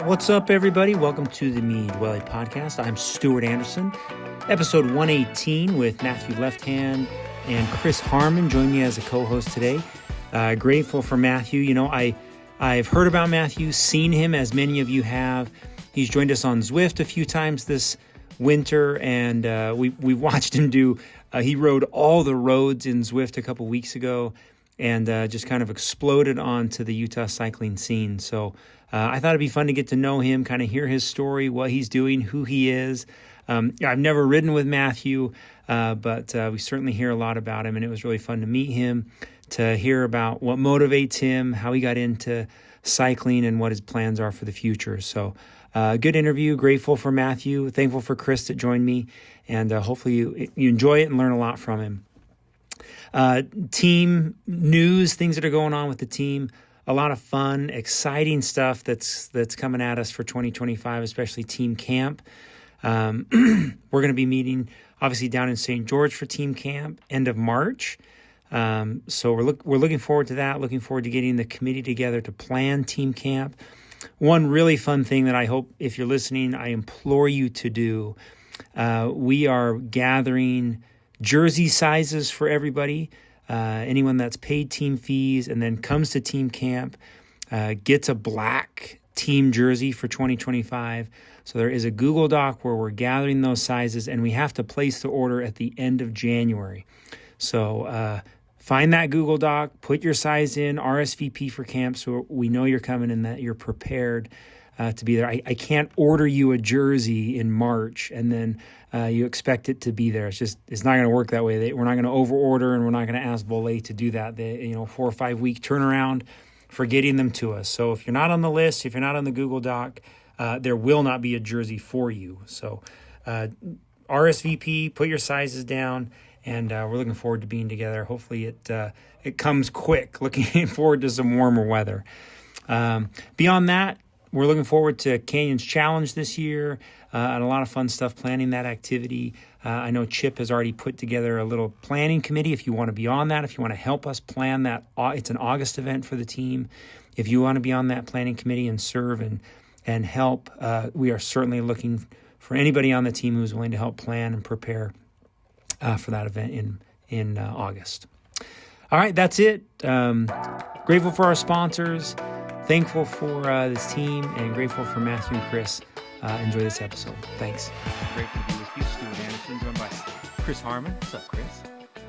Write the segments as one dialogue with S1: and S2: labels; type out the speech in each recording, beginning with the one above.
S1: What's up, everybody? Welcome to the Me Duole podcast. I'm Stuart Anderson, episode 118 with Matthew Lefthand and Chris Harmon. Join me as a co-host today. Grateful for Matthew. You know, I've heard about Matthew, seen him as many of you have. He's joined us on Zwift a few times this winter, and we watched him do. He rode all the roads in Zwift a couple weeks ago, and just kind of exploded onto the Utah cycling scene. So I thought it'd be fun to get to know him, kind of hear his story, what he's doing, who he is. I've never ridden with Matthew, but we certainly hear a lot about him, and it was really fun to meet him, to hear about what motivates him, how he got into cycling, and what his plans are for the future. So good interview, grateful for Matthew, thankful for Chris that joined me, and hopefully you enjoy it and learn a lot from him. Team news, things that are going on with the team. A lot of fun, exciting stuff that's coming at us for 2025, especially team camp. We're going to be meeting, obviously, down in St. George for team camp, end of March. So we're looking forward to that, looking forward to getting the committee together to plan team camp. One really fun thing that I hope, if you're listening, I implore you to do, we are gathering jersey sizes for everybody. Anyone that's paid team fees and then comes to team camp gets a black team jersey for 2025. So there is a Google Doc where we're gathering those sizes, and we have to place the order at the end of January. So find that Google Doc, put your size in, RSVP for camp, so we know you're coming and that you're prepared to be there. I can't order you a jersey in March and then you expect it to be there. It's not going to work that way. We're not going to over order, and we're not going to ask Duole to do that. 4 or 5 week turnaround for getting them to us. So if you're not on the list, if you're not on the Google Doc, there will not be a jersey for you. So RSVP, put your sizes down, and we're looking forward to being together. Hopefully it comes quick. Looking forward to some warmer weather. Beyond that, we're looking forward to Canyons Challenge this year, and a lot of fun stuff planning that activity. I know Chip has already put together a little planning committee. If you want to be on that, if you want to help us plan that, it's an August event for the team. If you want to be on that planning committee and serve and help, we are certainly looking for anybody on the team who's willing to help plan and prepare for that event in August. All right, that's it. Grateful for our sponsors. Thankful for this team, and grateful for Matthew and Chris. Enjoy this episode. Thanks. Grateful to be with you, Stuart Anderson, joined by Chris Harmon. What's up, Chris?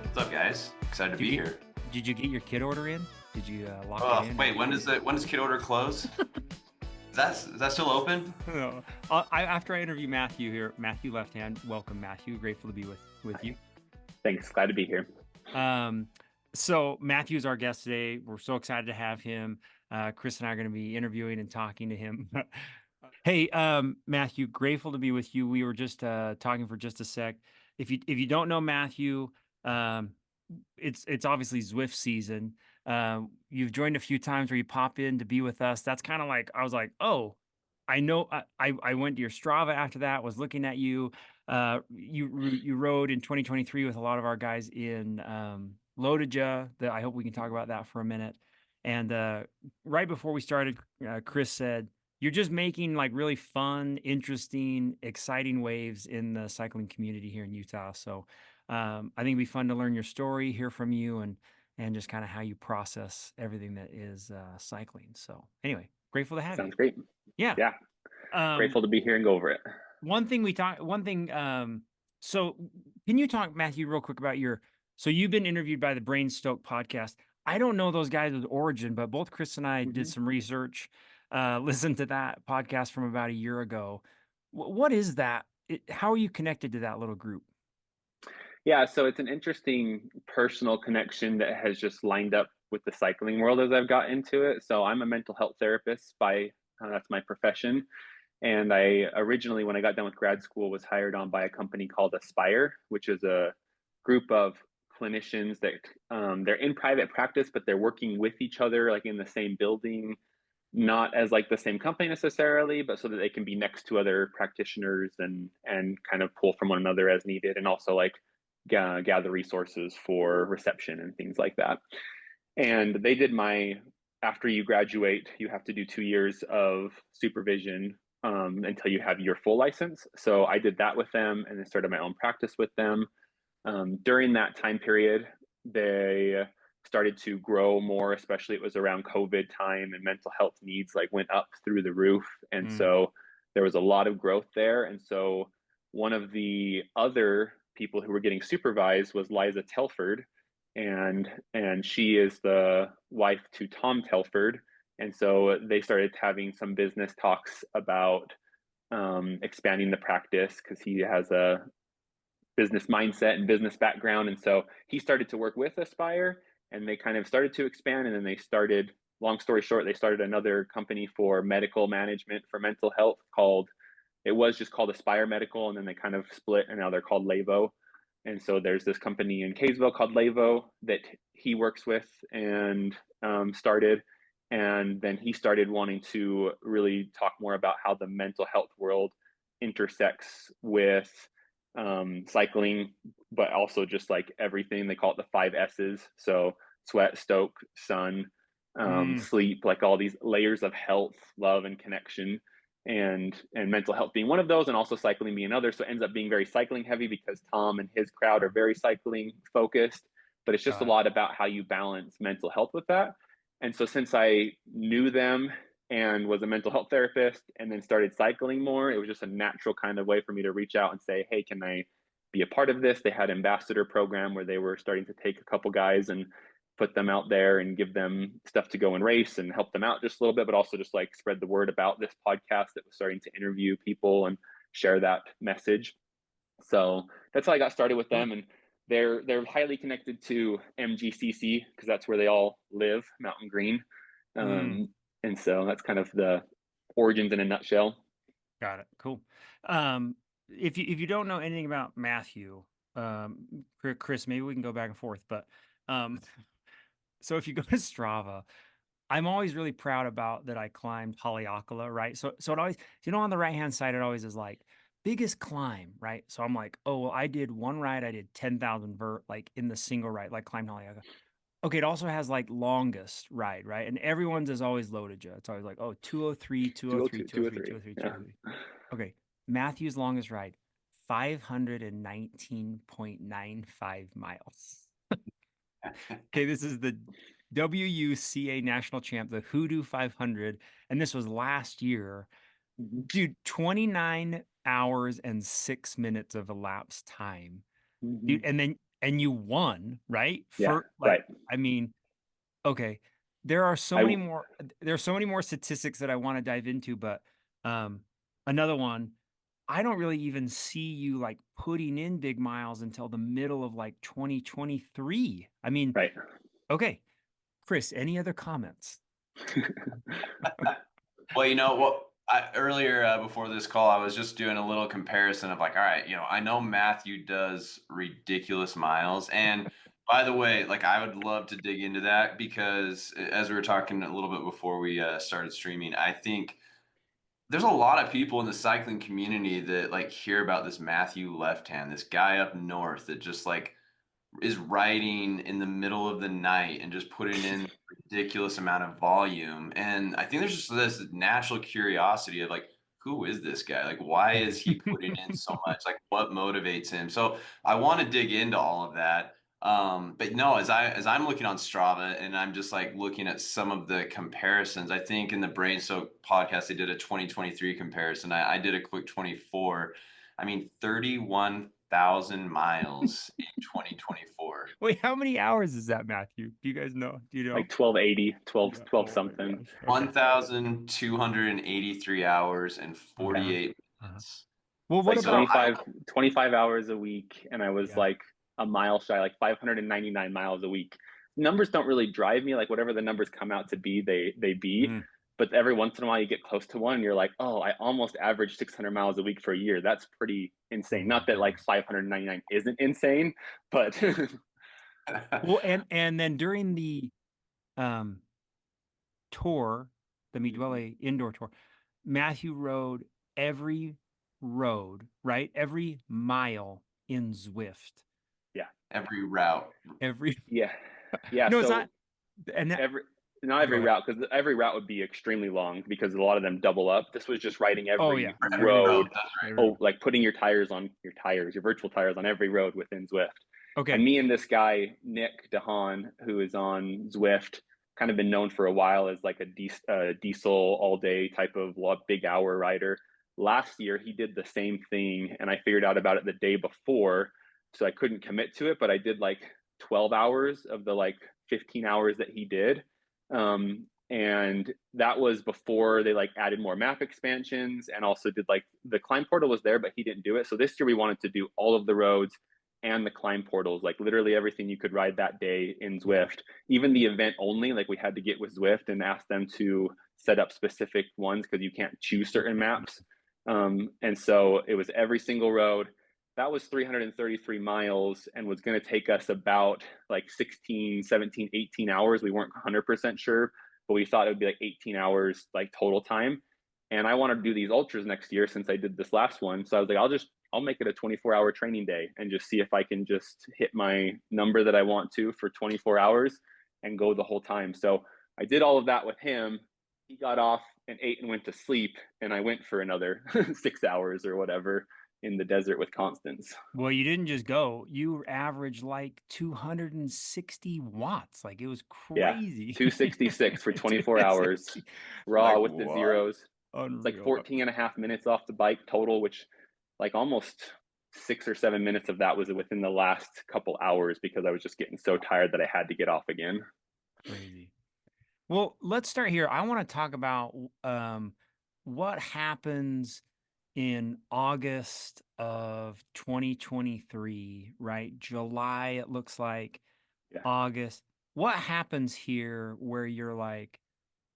S2: What's up, guys? Excited to be here.
S1: Did you get your kit order in? Did you lock it in?
S2: Wait, when does kit order close? Is that still open?
S1: No. After I interview Matthew here, Matthew Lefthand. Welcome, Matthew. Grateful to be with you.
S3: Thanks. Glad to be here.
S1: So Matthew's our guest today. We're so excited to have him. Chris and I are going to be interviewing and talking to him. Hey, Matthew, grateful to be with you. We were just talking for just a sec. If you don't know Matthew, it's obviously Zwift season. You've joined a few times where you pop in to be with us. That's kind of like, I was like, oh, I know. I went to your Strava after that, was looking at you. You rode in 2023 with a lot of our guys in Lodija. I hope we can talk about that for a minute. And right before we started, Chris said, you're just making like really fun, interesting, exciting waves in the cycling community here in Utah. So I think it'd be fun to learn your story, hear from you, and just kind of how you process everything that is cycling. So anyway, grateful to have you.
S3: Sounds great.
S1: Yeah.
S3: Grateful to be here and go over it.
S1: So can you talk, Matthew, real quick about so you've been interviewed by the Brain Stoke podcast. I don't know those guys with origin, but both Chris and I did some research, listened to that podcast from about a year ago. What is that? How are you connected to that little group?
S3: Yeah, so it's an interesting personal connection that has just lined up with the cycling world as I've got into it. So I'm a mental health therapist that's my profession. And I originally, when I got done with grad school, was hired on by a company called Aspire, which is a group of clinicians that they're in private practice, but they're working with each other, like in the same building, not as like the same company necessarily, but so that they can be next to other practitioners and kind of pull from one another as needed, and also like gather resources for reception and things like that. And they did my after you graduate, you have to do 2 years of supervision until you have your full license. So I did that with them and then started my own practice with them. During that time period, they started to grow more, especially it was around COVID time, and mental health needs like went up through the roof. And so there was a lot of growth there. And so one of the other people who were getting supervised was Liza Telford, and she is the wife to Tom Telford. And so they started having some business talks about expanding the practice because he has a business mindset and business background. And so he started to work with Aspire, and they kind of started to expand. And then they started, long story short, they started another company for medical management for mental health called, it was just called Aspire Medical. And then they kind of split, and now they're called Lavo. And so there's this company in Kaysville called Lavo that he works with and started. And then he started wanting to really talk more about how the mental health world intersects with cycling, but also just like everything. They call it the 5 S's. So sweat, stoke, sun, sleep, like all these layers of health, love, and connection, and mental health being one of those, and also cycling being another. So it ends up being very cycling heavy because Tom and his crowd are very cycling focused, but it's just a lot about how you balance mental health with that. And so since I knew them and was a mental health therapist and then started cycling more, it was just a natural kind of way for me to reach out and say, hey, can I be a part of this? They had an ambassador program where they were starting to take a couple guys and put them out there and give them stuff to go and race and help them out just a little bit, but also just like spread the word about this podcast that was starting to interview people and share that message. So that's how I got started with them. And they're highly connected to MGCC because that's where they all live, Mountain Green. And so that's kind of the origins in a nutshell.
S1: Got it. Cool. If you don't know anything about Matthew, Chris, maybe we can go back and forth. But so if you go to Strava, I'm always really proud about that I climbed Haleakala, right? So it always, on the right hand side, it always is like biggest climb, right? So I'm like, oh well, I did one ride, I did 10,000 vert, like in the single ride, like climbed Haleakala. Okay, it also has like longest ride, right? And everyone's is always loaded you. It's always like, oh, 203, 203, 203, 203, 203. Okay, Matthew's longest ride, 519.95 miles. Okay, this is the WUCA national champ, the Hoodoo 500, and this was last year. Dude, 29 hours and 6 minutes of elapsed time. Dude, and you won, right?
S3: Right.
S1: I mean, okay. There's so many more statistics that I want to dive into, but another one, I don't really even see you like putting in big miles until the middle of like 2023. I mean,
S3: right.
S1: Okay. Chris, any other comments?
S2: Well, earlier before this call, I was just doing a little comparison of like, all right, I know Matthew does ridiculous miles. And by the way, like I would love to dig into that because as we were talking a little bit before we started streaming, I think there's a lot of people in the cycling community that like hear about this Matthew Lefthand, this guy up north that just like is riding in the middle of the night and just putting in ridiculous amount of volume. And I think there's just this natural curiosity of like, who is this guy? Like, why is he putting in so much? Like, what motivates him? So I want to dig into all of that. But no, as I'm looking on Strava and I'm just like looking at some of the comparisons, I think in the Brain Soak podcast, they did a 2023 comparison. I did a quick 24. I mean, 31,000 miles in 2024.
S1: Wait, how many hours is that, Matthew? Do you guys know? Do you know?
S3: Like 1280, 12,
S1: Yeah.
S3: 12
S1: Oh
S3: something.
S1: Okay.
S2: 1,283 hours and 48 minutes.
S1: Well, what
S3: like
S1: about
S3: 25 hours a week, and I was like a mile shy, like 599 miles a week. Numbers don't really drive me, like whatever the numbers come out to be, they be. But every once in a while you get close to one and you're like, oh, I almost averaged 600 miles a week for a year. That's pretty insane. Not that like 599 isn't insane, but
S1: well, and then during the tour, the Duole indoor tour, Matthew rode every road, right? Every mile in Zwift.
S3: Yeah.
S2: Every route.
S1: Every
S3: yeah.
S1: no,
S3: So
S1: it's not. And
S3: every not
S1: Go
S3: every
S1: ahead.
S3: route, because every route would be extremely long because a lot of them double up. This was just riding
S1: Oh
S3: every
S1: yeah, every
S2: Oh,
S3: road.
S1: road,
S2: that's right.
S1: every
S3: Oh,
S1: road.
S3: like putting your virtual tires on every road within Zwift. And
S1: Okay.
S3: me and this guy, Nick DeHaan, who is on Zwift, kind of been known for a while as like a diesel all day type of big hour rider. Last year, he did the same thing, and I figured out about it the day before. So I couldn't commit to it, but I did like 12 hours of the like 15 hours that he did. And that was before they like added more map expansions, and also did like the climb portal was there, but he didn't do it. So this year we wanted to do all of the roads and the climb portals, like literally everything you could ride that day in
S1: Yeah.
S3: Zwift. Even the event only, like we had to get with Zwift and ask them to set up specific ones because you can't choose certain maps. And so it was every single road. That was 333 miles and was going to take us about like 16, 17, 18 hours. We weren't 100% sure, but we thought it would be like 18 hours like total time. And I wanted to do these ultras next year since I did this last one. So I was like, I'll make it a 24-hour training day and just see if I can just hit my number that I want to for 24 hours and go the whole time. So I did all of that with him. He got off and ate and went to sleep, and I went for another 6 hours or whatever in the desert with Constance.
S1: Well, you didn't just go. You averaged like 260 watts. Like it was
S3: Yeah,
S1: crazy.
S3: 266 for 24 hours
S1: 260.
S3: raw
S1: Like
S3: with the
S1: what?
S3: zeros. It's like
S1: Unreal.
S3: 14 and a half minutes off the bike total, which like almost 6 or 7 minutes of that was within the last couple hours because I was just getting so tired that I had to get off again.
S1: Crazy. Well, let's start here. I want to talk about what happens in August of 2023, right? July, it looks like
S3: Yeah.
S1: August. What happens here where you're like,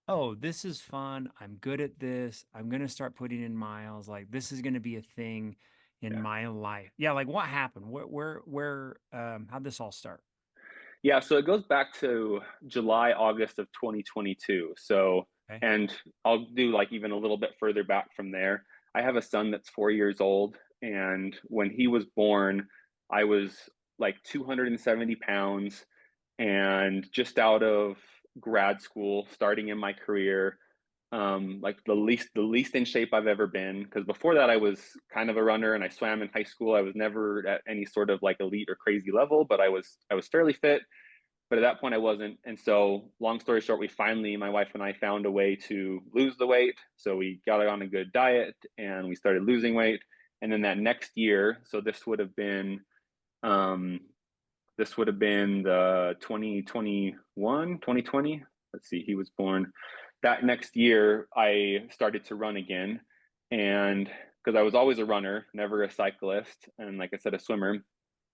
S1: oh, this is fun. I'm good at this. I'm going to start putting in miles. Like this is going to be a thing in
S3: Yeah.
S1: my life. Yeah. Like what happened? How'd this all start?
S3: Yeah, so it goes back to July, August of 2022. So,
S1: Okay.
S3: and I'll do like even a little bit further back from there. I have a son that's 4 years old, and when he was born, I was like 270 pounds and just out of grad school, starting in my career, like the least in shape I've ever been. Because before that, I was kind of a runner and I swam in high school. I was never at any sort of like elite or crazy level, but I was fairly fit. But at that point, I wasn't. And so, long story short, my wife and I found a way to lose the weight. So we got on a good diet and we started losing weight. And then that next year, so um, this would have been the 2021, 2020. Let's see, he was born. That next year, I started to run again. And because I was always a runner, never a cyclist, and like I said, a swimmer.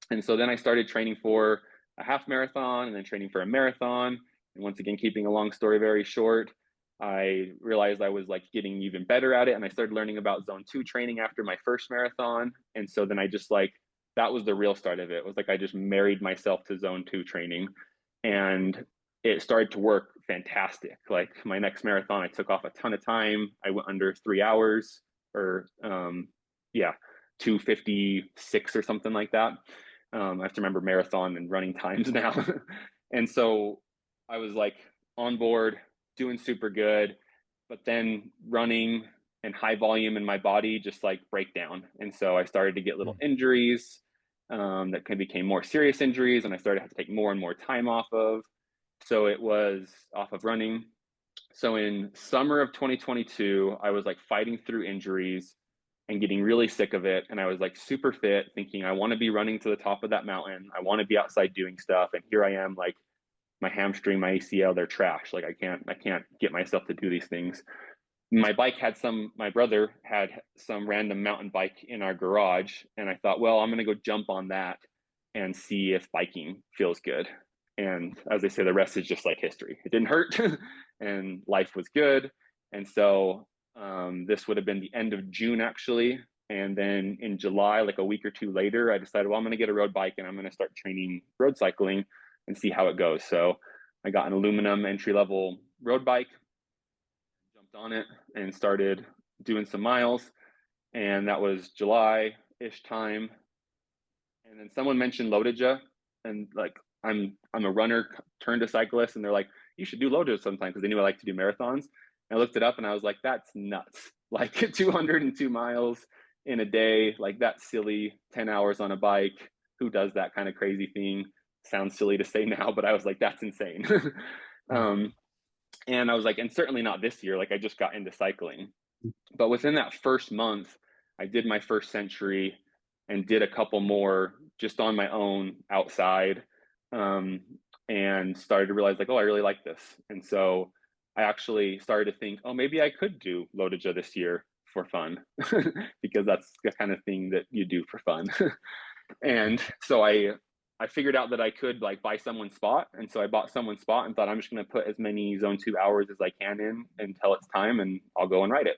S3: And so then I started training for a half marathon and then training for a marathon. And once again, keeping a long story very short, I realized I was like getting even better at it. And I started learning about zone 2 training after my first marathon. And so then I just like, that was the real start of it. It was like I just married myself to zone 2 training, and it started to work fantastic. Like my next marathon, I took off a ton of time. I went under 3 hours, or yeah, 2:56 or something like that. I have to remember marathon and running times now. And so I was like on board, doing super good, but then running and high volume in my body just like break down. And so I started to get little
S1: Hmm.
S3: injuries that became more serious injuries, and I started to have to take more and more time off of. So it was off of running. So in summer of 2022, I was like fighting through injuries and getting really sick of it. And I was like super fit, thinking I want to be running to the top of that mountain. I want to be outside doing stuff. And here I am, like my hamstring, my ACL, they're trash. Like I can't get myself to do these things. My brother had some random mountain bike in our garage. And I thought, well, I'm going to go jump on that and see if biking feels good. And as they say, the rest is just like history. It didn't hurt and life was good. And so this would have been the end of June, actually. And then in July, like a week or two later, I decided, well, I'm going to get a road bike and I'm going to start training road cycling and see how it goes. So I got an aluminum entry level road bike, jumped on it, and started doing some miles. And that was July ish time. And then someone mentioned Lodija, and like I'm a runner turned a cyclist, and they're like, you should do Lojo sometime, because they knew I like to do marathons. And I looked it up and I was like, that's nuts. Like 202 miles in a day, like that's silly. 10 hours on a bike. Who does that kind of crazy thing? Sounds silly to say now, but I was like, that's insane. um, and I was like, and certainly not this year. Like I just got into cycling. But within that first month, I did my first century and did a couple more just on my own outside, um, and started to realize like, oh, I really like this. And so I actually started to think, oh, maybe I could do Lodija this year for fun, because that's the kind of thing that you do for fun. And so I figured out that I could like buy someone's spot. And so I bought someone's spot and thought, I'm just going to put as many zone 2 hours as I can in until it's time, and I'll go and ride it.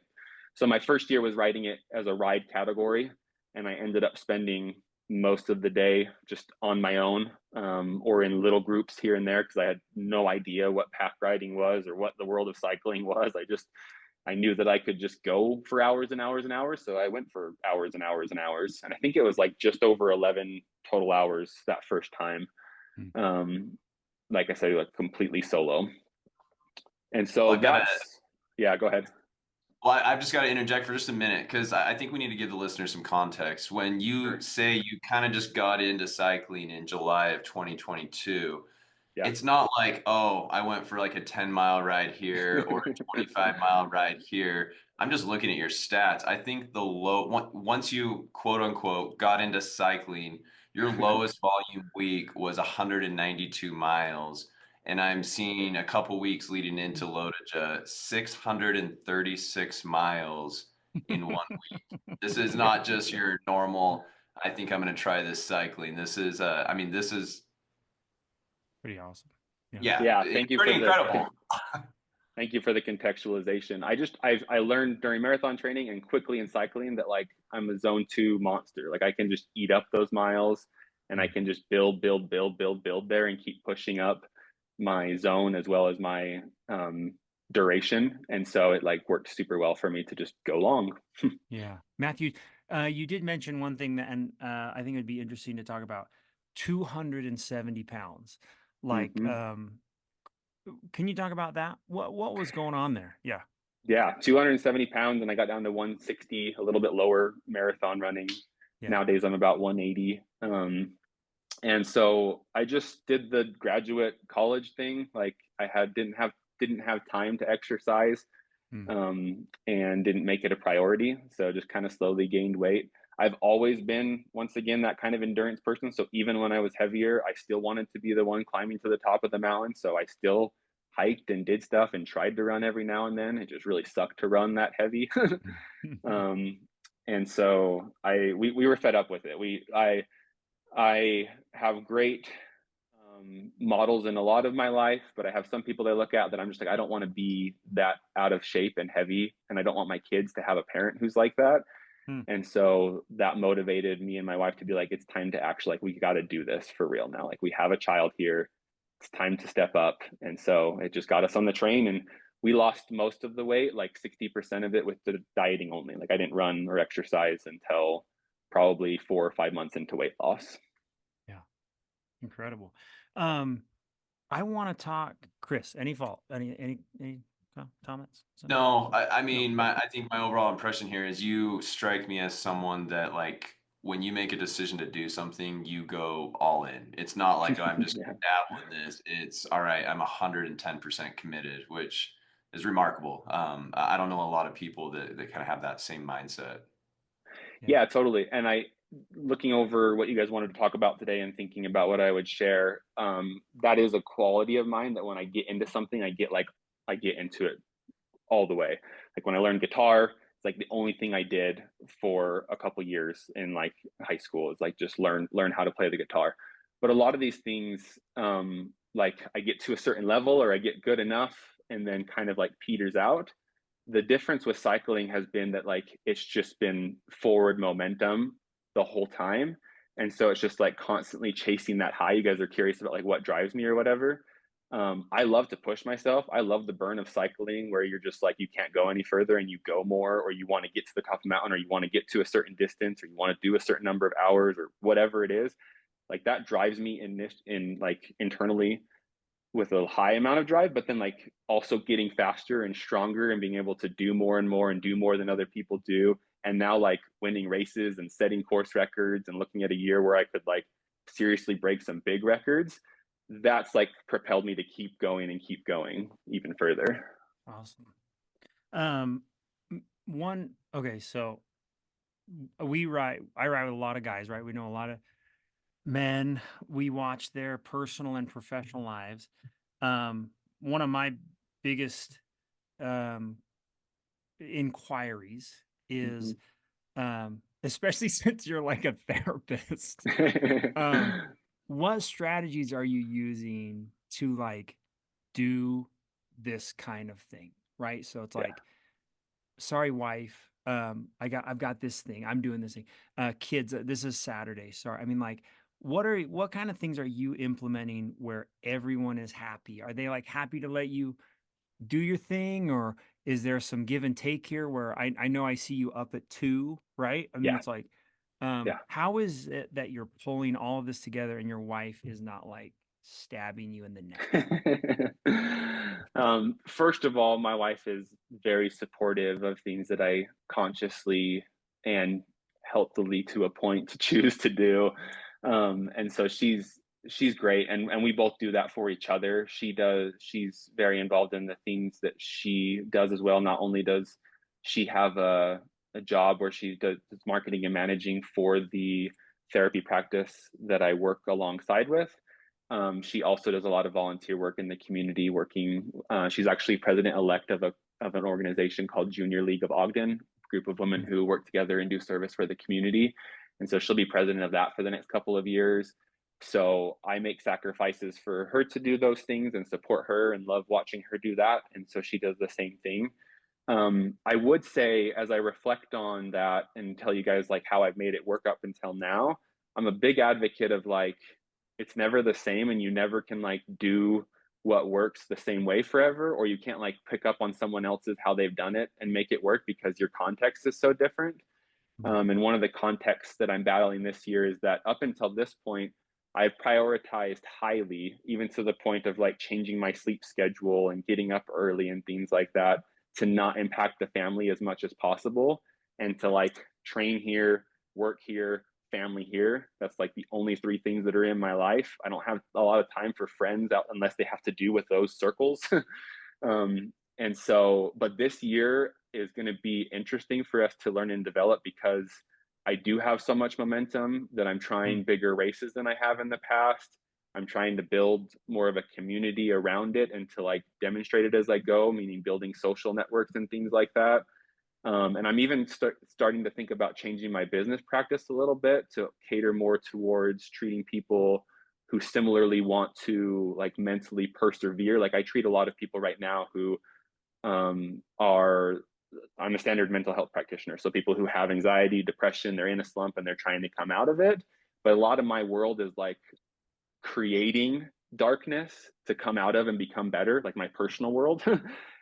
S3: So my first year was riding it as a ride category, and I ended up spending most of the day just on my own, or in little groups here and there, because I had no idea what pack riding was or what the world of cycling was. I knew that I could just go for hours and hours and hours. So I went for hours and hours and hours. And I think it was like just over 11 total hours that first time. Like I said, like completely solo. And so
S2: Well,
S3: yeah, go ahead.
S2: Well, I've just got to interject for just a minute, because I think we need to give the listeners some context. When you
S3: Sure.
S2: say you kind of just got into cycling in July of 2022,
S3: Yeah.
S2: it's not like, oh, I went for like a 10-mile ride here or a 25-mile ride here. I'm just looking at your stats. I think once you quote unquote got into cycling, your lowest volume week was 192 miles. And I'm seeing a couple weeks leading into Lodija, 636 miles in 1 week. This is not just your normal, I think I'm going to try this cycling. This is, I mean, this is,
S1: Pretty awesome.
S2: yeah,
S3: Yeah.
S2: it's pretty incredible.
S3: Thank you for the contextualization. I learned during marathon training and quickly in cycling that like I'm a zone 2 monster. Like I can just eat up those miles, and I can just build there and keep pushing up my zone as well as my duration. And so it like worked super well for me to just go long.
S1: Yeah. Matthew, you did mention one thing that, and I think it'd be interesting to talk about, 270 pounds. Like,
S3: Mm-hmm.
S1: can you talk about that? What was going on there? Yeah.
S3: Yeah, 270 pounds, and I got down to 160, a little bit lower marathon running.
S1: Yeah.
S3: Nowadays, I'm about 180. And so I just did the graduate college thing. Like didn't have time to exercise, and didn't make it a priority. So just kind of slowly gained weight. I've always been, once again, that kind of endurance person. So even when I was heavier, I still wanted to be the one climbing to the top of the mountain. So I still hiked and did stuff and tried to run every now and then. It just really sucked to run that heavy. And so we were fed up with it. I have great models in a lot of my life, but I have some people that I look at that I'm just like, I don't want to be that out of shape and heavy, and I don't want my kids to have a parent who's like that. And so that motivated me and my wife to be like, it's time to actually, like, we got to do this for real now. Like, we have a child here. It's time to step up. And so it just got us on the train, and we lost most of the weight, like 60% of it with the dieting only. Like I didn't run or exercise until probably 4 or 5 months into weight loss.
S1: Yeah. Incredible. I want to talk, Chris, any comments?
S2: No, I mean, I think my overall impression here is you strike me as someone that, like, when you make a decision to do something, you go all in. It's not like, oh, I'm just
S3: Yeah.
S2: gonna dabble in this. It's all right, I'm 110% committed, which is remarkable. I don't know a lot of people that kind of have that same mindset.
S3: Yeah, totally. And looking over what you guys wanted to talk about today and thinking about what I would share, that is a quality of mine, that when I get into something, I get into it all the way. Like when I learned guitar, it's like the only thing I did for a couple years in like high school is like just learn how to play the guitar. But a lot of these things, like I get to a certain level or I get good enough and then kind of like peters out. The difference with cycling has been that like it's just been forward momentum the whole time. And so it's just like constantly chasing that high. You guys are curious about like what drives me or whatever. I love to push myself. I love the burn of cycling where you're just like, you can't go any further and you go more, or you want to get to the top of the mountain, or you want to get to a certain distance, or you want to do a certain number of hours or whatever it is. Like that drives me in like internally. with a high amount of drive, but then like also getting faster and stronger and being able to do more and more and do more than other people do. And now like winning races and setting course records and looking at a year where I could like seriously break some big records. That's like propelled me to keep going and keep going even further.
S1: Awesome. Okay, so I ride with a lot of guys, right? We know a lot of men. We watch their personal and professional lives. One of my biggest um, inquiries is, especially since you're like a therapist, um, what strategies are you using to like do this kind of thing, right? So it's
S3: Yeah.
S1: like, sorry, wife, I've got this thing, I'm doing this thing. Kids, this is Saturday. Sorry. I mean, like, what kind of things are you implementing where everyone is happy? Are they like happy to let you do your thing, or is there some give and take here where I know I see you up at 2, right? I mean,
S3: Yeah.
S1: it's like,
S3: Yeah.
S1: how is it that you're pulling all of this together and your wife is not like stabbing you in the neck?
S3: First of all, my wife is very supportive of things that I consciously and healthily to a point to choose to do. And so she's great, and we both do that for each other. She's very involved in the things that she does as well. Not only does she have a job where she does marketing and managing for the therapy practice that I work alongside with. She also does a lot of volunteer work in the community, working. She's actually president-elect of an organization called Junior League of Ogden, a group of women who work together and do service for the community. And so she'll be president of that for the next couple of years. So I make sacrifices for her to do those things and support her and love watching her do that. And so she does the same thing. I would say, as I reflect on that and tell you guys like how I've made it work up until now, I'm a big advocate of like, it's never the same, and you never can like do what works the same way forever, or you can't like pick up on someone else's how they've done it and make it work because your context is so different. And one of the contexts that I'm battling this year is that up until this point, I've prioritized highly, even to the point of like changing my sleep schedule and getting up early and things like that, to not impact the family as much as possible, and to like train here, work here, family here. That's like the only three things that are in my life. I don't have a lot of time for friends out unless they have to do with those circles. And so, but this year is going to be interesting for us to learn and develop, because I do have so much momentum that I'm trying bigger races than I have in the past. I'm trying to build more of a community around it and to like demonstrate it as I go, meaning building social networks and things like that. And I'm even starting to think about changing my business practice a little bit to cater more towards treating people who similarly want to like mentally persevere. Like I treat a lot of people right now who are, I'm a standard mental health practitioner. So people who have anxiety, depression, they're in a slump and they're trying to come out of it. But a lot of my world is like creating darkness to come out of and become better, like my personal world.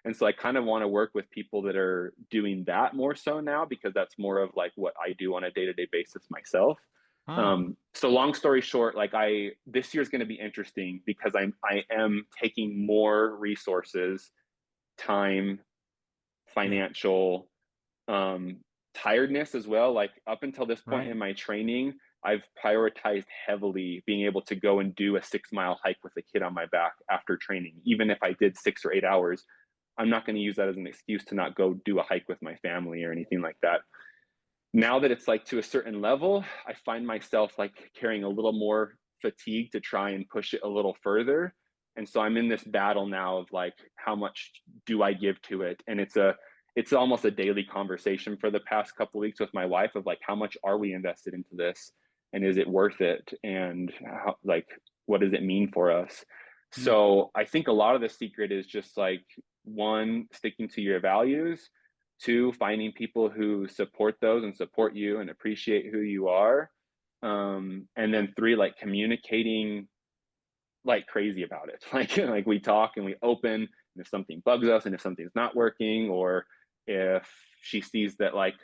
S3: And so I kind of want to work with people that are doing that more so now, because that's more of like what I do on a day-to-day basis myself.
S1: Oh,
S3: So long story short, like this year is going to be interesting because I am taking more resources, time,
S1: yeah,
S3: financial, um, tiredness as well. Like up until this point
S1: right.
S3: in my training, I've prioritized heavily being able to go and do a 6 mile hike with a kid on my back after training. Even if I did 6 or 8 hours, I'm not going to use that as an excuse to not go do a hike with my family or anything like that. Now that it's like to a certain level, I find myself like carrying a little more fatigue to try and push it a little further. And so I'm in this battle now of like, how much do I give to it? And it's almost a daily conversation for the past couple of weeks with my wife of like, how much are we invested into this? And is it worth it? And how, like, what does it mean for us?
S1: Mm,
S3: So I think a lot of the secret is just like, one, sticking to your values, two, finding people who support those and support you and appreciate who you are, and then three, like communicating like crazy about it. Like we talk and we open, and if something bugs us and if something's not working, or if she sees that like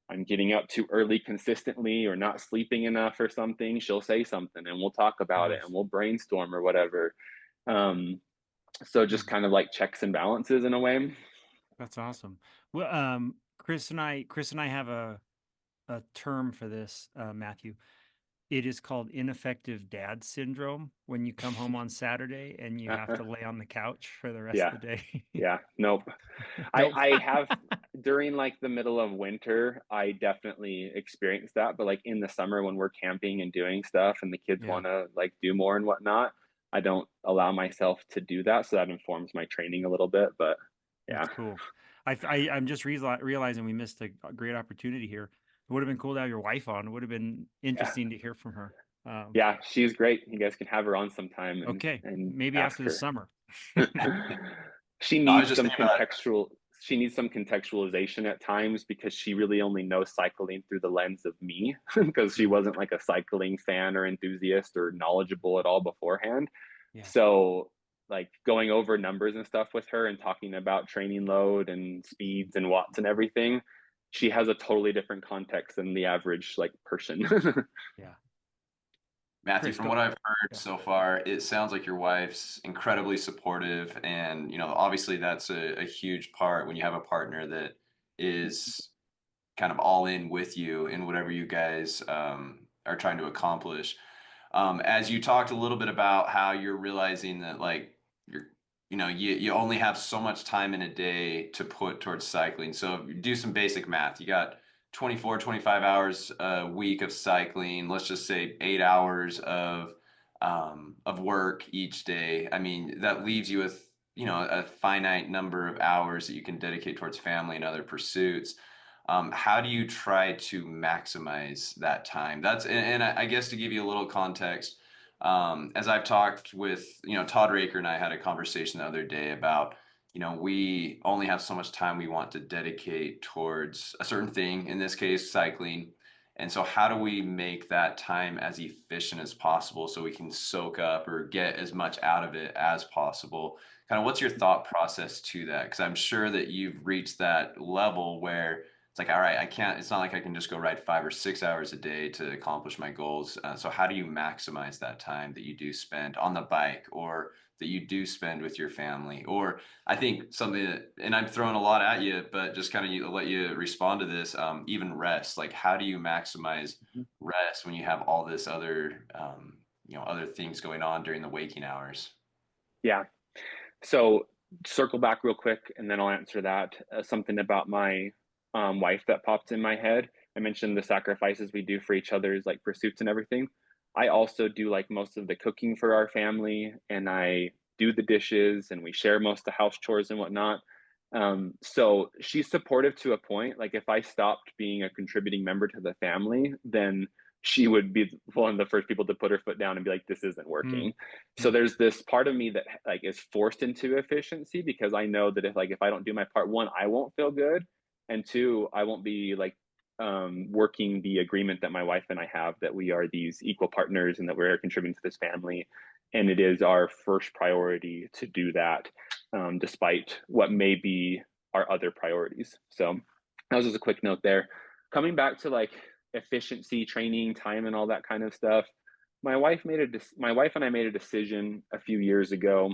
S3: I'm getting up too early consistently or not sleeping enough or something, she'll say something and we'll talk about it and
S1: nice.
S3: we'll brainstorm or whatever. um So just
S1: Hmm.
S3: kind of like checks and balances in a way.
S1: That's awesome. Well, Chris and I have a term for this, Matthew. It is called ineffective dad syndrome when you come home on Saturday and you have to lay on the couch for the rest
S3: Yeah.
S1: of the day.
S3: Yeah. Nope.
S1: Nope.
S3: I have during like the middle of winter, I definitely experience that. But like in the summer when we're camping and doing stuff and the kids
S1: Yeah,
S3: want to like do more and whatnot, I don't allow myself to do that. So that informs my training a little bit. But
S1: that's
S3: yeah.
S1: cool. I'm just realizing we missed a great opportunity here. It would have been cool to have your wife on. It would have been
S3: Yeah.
S1: interesting to hear from her.
S3: Yeah. She's great. You guys can have her on sometime
S1: Okay,
S3: and
S1: maybe
S3: ask
S1: after the
S3: her.
S1: summer.
S3: She
S2: I was
S3: needs
S2: just
S3: some
S2: thinking about
S3: contextualization at times because she really only knows cycling through the lens of me because she
S1: Mm,
S3: wasn't like a cycling fan or enthusiast or knowledgeable at all beforehand.
S1: yeah.
S3: So like going over numbers and stuff with her and talking about training load and speeds and watts and everything, she has a totally different context than the average like person.
S1: Yeah.
S2: Matthew,
S1: Chris,
S2: from
S1: go.
S2: what I've heard
S1: Yeah.
S2: so far, it sounds like your wife's incredibly supportive, and obviously that's a huge part when you have a partner that is kind of all in with you in whatever you guys are trying to accomplish. As you talked a little bit about how you're realizing that like you're you only have so much time in a day to put towards cycling. So if you do some basic math, you got 24, 25 hours a week of cycling. Let's just say 8 hours of work each day. I mean, that leaves you with a finite number of hours that you can dedicate towards family and other pursuits. How do you try to maximize that time? And I guess to give you a little context, as I've talked with, Todd Raker and I had a conversation the other day about, we only have so much time we want to dedicate towards a certain thing, in this case, cycling. And so, how do we make that time as efficient as possible so we can soak up or get as much out of it as possible? Kind of what's your thought process to that? Because I'm sure that you've reached that level where it's like, all right, I can't, it's not like I can just go ride 5 or 6 hours a day to accomplish my goals. So how do you maximize that time that you do spend on the bike or that you do spend with your family? Or I think something that, and I'm throwing a lot at you, but just kind of let you respond to this, even rest. Like, how do you maximize rest when you have all this other, other things going on during the waking hours?
S3: Yeah. So circle back real quick, and then I'll answer that. Something about my wife that popped in my head. I mentioned the sacrifices we do for each other's like pursuits and everything. I also do like most of the cooking for our family, and I do the dishes, and we share most of the house chores and whatnot. So she's supportive to a point. Like if I stopped being a contributing member to the family, then she would be one of the first people to put her foot down and be like, "This isn't
S1: Mm,
S3: working." So
S1: mm,
S3: there's this part of me that like is forced into efficiency because I know that if I don't do my part, one, I won't feel good, and two, I won't be like working the agreement that my wife and I have that we are these equal partners and that we're contributing to this family, and it is our first priority to do that, despite what may be our other priorities. So that was just a quick note there. Coming back to like efficiency, training, time, and all that kind of stuff. My wife and I made a decision a few years ago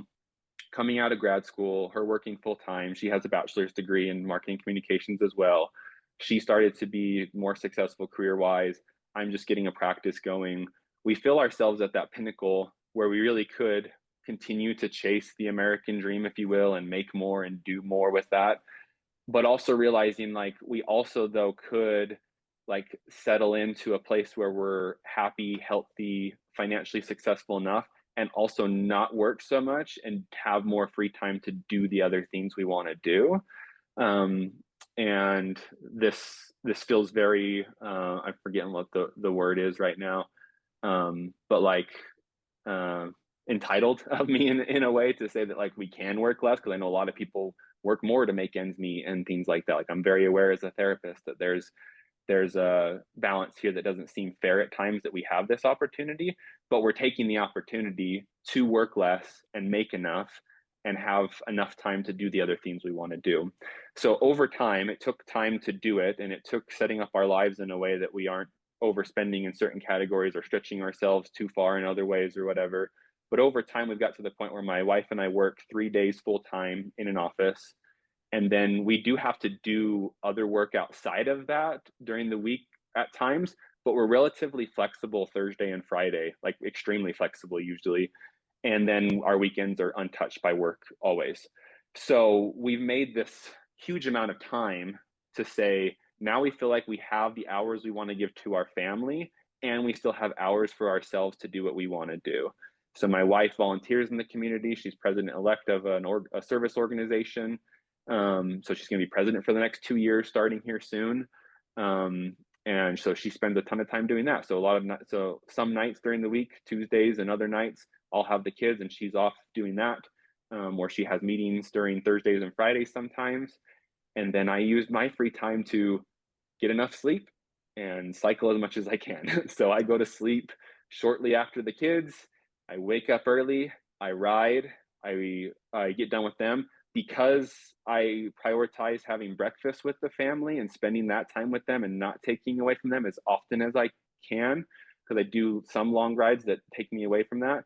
S3: coming out of grad school, her working full time. She has a bachelor's degree in marketing communications as well. She started to be more successful career wise. I'm just getting a practice going. We feel ourselves at that pinnacle where we really could continue to chase the American dream, if you will, and make more and do more with that. But also realizing like we also, though, could like settle into a place where we're happy, healthy, financially successful enough and also not work so much and have more free time to do the other things we want to do. um, and this feels very I'm forgetting what the word is right now, but like uh, entitled of me in a way to say that like we can work less because I know a lot of people work more to make ends meet and things like that. Like I'm very aware as a therapist that there's a balance here that doesn't seem fair at times that we have this opportunity, but we're taking the opportunity to work less and make enough and have enough time to do the other things we want to do. So over time, it took time to do it, and it took setting up our lives in a way that we aren't overspending in certain categories or stretching ourselves too far in other ways or whatever. But over time, we've got to the point where my wife and I work 3 days full time in an office. And then we do have to do other work outside of that during the week at times, but we're relatively flexible Thursday and Friday, like extremely flexible usually. And then our weekends are untouched by work always. So we've made this huge amount of time to say, now we feel like we have the hours we want to give to our family, and we still have hours for ourselves to do what we want to do. So my wife volunteers in the community. She's president-elect of a service organization. So she's going to be president for the next 2 years, starting here soon. And so she spends a ton of time doing that. So some nights during the week, Tuesdays and other nights, I'll have the kids and she's off doing that. Or she has meetings during Thursdays and Fridays sometimes. And then I use my free time to get enough sleep and cycle as much as I can. So I go to sleep shortly after the kids. I wake up early. I ride. I get done with them. Because I prioritize having breakfast with the family and spending that time with them and not taking away from them as often as I can, because I do some long rides that take me away from that.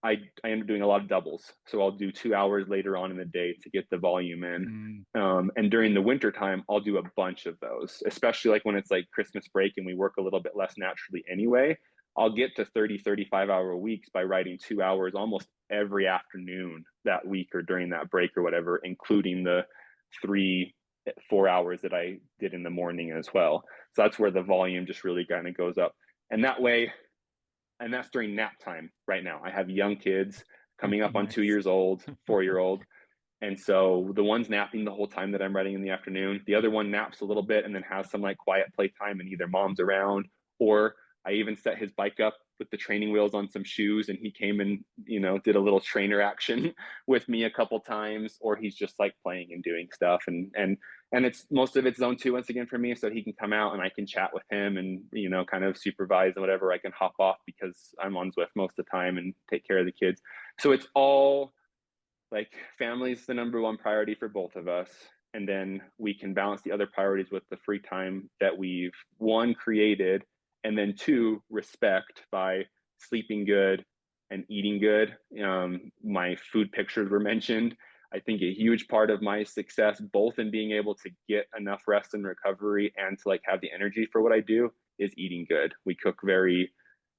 S3: I end up doing a lot of doubles. So I'll do 2 hours later on in the day to get the volume in. And during the winter time, I'll do a bunch of those, especially like when it's like Christmas break and we work a little bit less naturally anyway. I'll get to 35-hour weeks by riding 2 hours almost every afternoon that week or during that break or whatever, including the 3-4 hours that I did in the morning as well. So that's where the volume just really kind of goes up. And that way, and that's during nap time right now. I have young kids coming up on 2 years old, 4-year-old. And so the one's napping the whole time that I'm riding in the afternoon. The other one naps a little bit and then has some like quiet playtime, and either mom's around, or I even set his bike up with the training wheels on some shoes and he came and, did a little trainer action with me a couple times, or he's just like playing and doing stuff. And it's most of it's zone 2 once again for me. So he can come out and I can chat with him and, kind of supervise and whatever. I can hop off because I'm on Zwift most of the time and take care of the kids. So it's all like family's the number one priority for both of us. And then we can balance the other priorities with the free time that we've, one, created, and then two, respect by sleeping good and eating good. My food pictures were mentioned. I think a huge part of my success, both in being able to get enough rest and recovery and to like have the energy for what I do, is eating good. We cook very,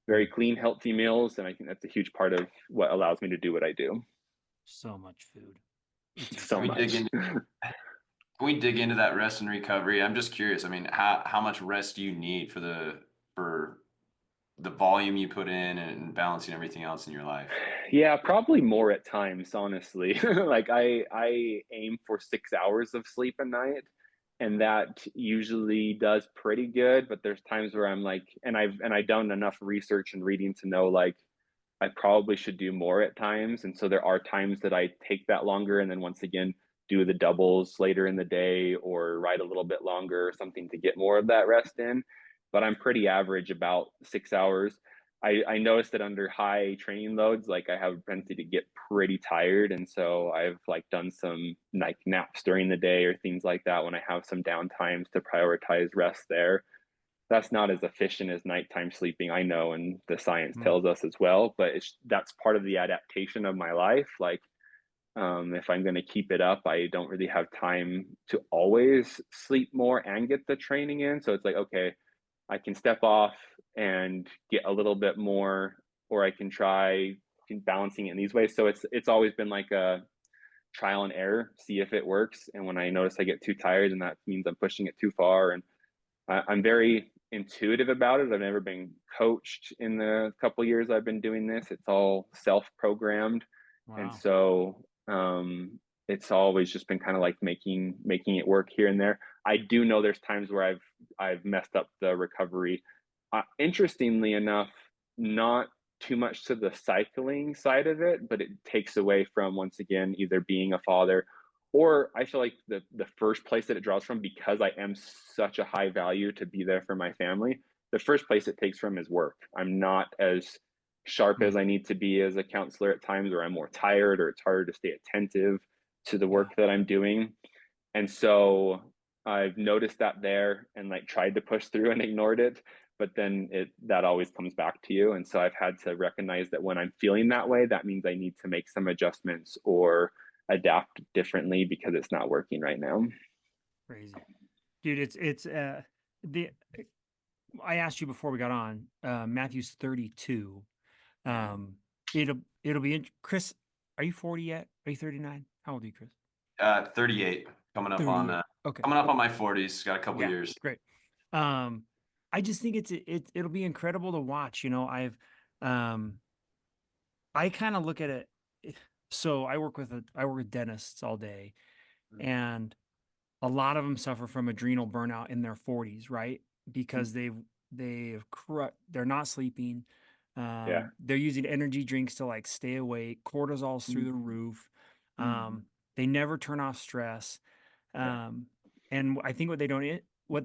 S3: very clean, healthy meals. And I think that's a huge part of what allows me to do what I do.
S1: So much food.
S3: So much.
S2: Can we dig into that rest and recovery? I'm just curious. I mean, how much rest do you need for the volume you put in and balancing everything else in your life?
S3: Yeah, probably more at times, honestly. Like I aim for 6 hours of sleep a night, and that usually does pretty good. But there's times where I'm like, and I've done enough research and reading to know like I probably should do more at times. And so there are times that I take that longer and then once again do the doubles later in the day or ride a little bit longer or something to get more of that rest in. But I'm pretty average about 6 hours. I noticed that under high training loads, like I have a propensity to get pretty tired. And so I've like done some like naps during the day or things like that when I have some downtimes to prioritize rest there. That's not as efficient as nighttime sleeping, I know, and the science tells us as well, but that's part of the adaptation of my life. Like if I'm going to keep it up, I don't really have time to always sleep more and get the training in. So it's like, okay, I can step off and get a little bit more, or I can try balancing it in these ways. So it's always been like a trial and error, see if it works. And when I notice I get too tired, and that means I'm pushing it too far. And I'm very intuitive about it. I've never been coached in the couple years I've been doing this. It's all self-programmed. Wow. And so it's always just been kind of like making it work here and there. I do know there's times where I've messed up the recovery. Interestingly enough, not too much to the cycling side of it, but it takes away from, once again, either being a father, or I feel like the first place that it draws from, because I am such a high value to be there for my family, the first place it takes from is work. I'm not as sharp as I need to be as a counselor at times, or I'm more tired, or it's harder to stay attentive to the work that I'm doing. And so I've noticed that there and like tried to push through and ignored it, but then that always comes back to you. And so I've had to recognize that when I'm feeling that way, that means I need to make some adjustments or adapt differently because it's not working right now.
S1: Crazy. Dude, it's the I asked you before we got on, Matthew's 32. Um it'll be Chris, are you 40 yet? Are you 39? How old are you, Chris?
S2: 38,
S1: Thirty-eight. Okay.
S2: coming up on my 40s. Got a couple
S1: Yeah,
S2: years.
S1: great. Um, I just think it'll be incredible to watch. Um, I kind of look at it. So I work with dentists all day, and a lot of them suffer from adrenal burnout in their 40s, right? Because they're not sleeping.
S3: Yeah.
S1: They're using energy drinks to like stay awake. Cortisol's through the roof. They never turn off stress.
S3: Yeah.
S1: And I think what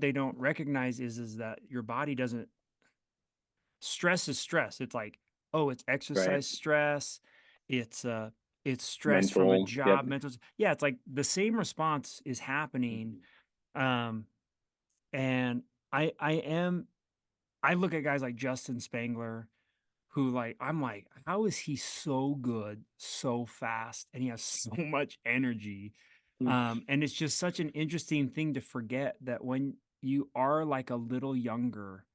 S1: they don't recognize is that your body doesn't stress is stress. It's like, oh, it's
S3: Right.
S1: exercise stress. It's uh it's stress from a
S3: Mental. Yep.
S1: job, mental. Yeah, it's like the same response is happening. Um, and I am I look at guys like Justin Spangler, who like I'm like, how is he so good, so fast, and he has so much energy? And it's just such an interesting thing to forget that when you are like a little younger,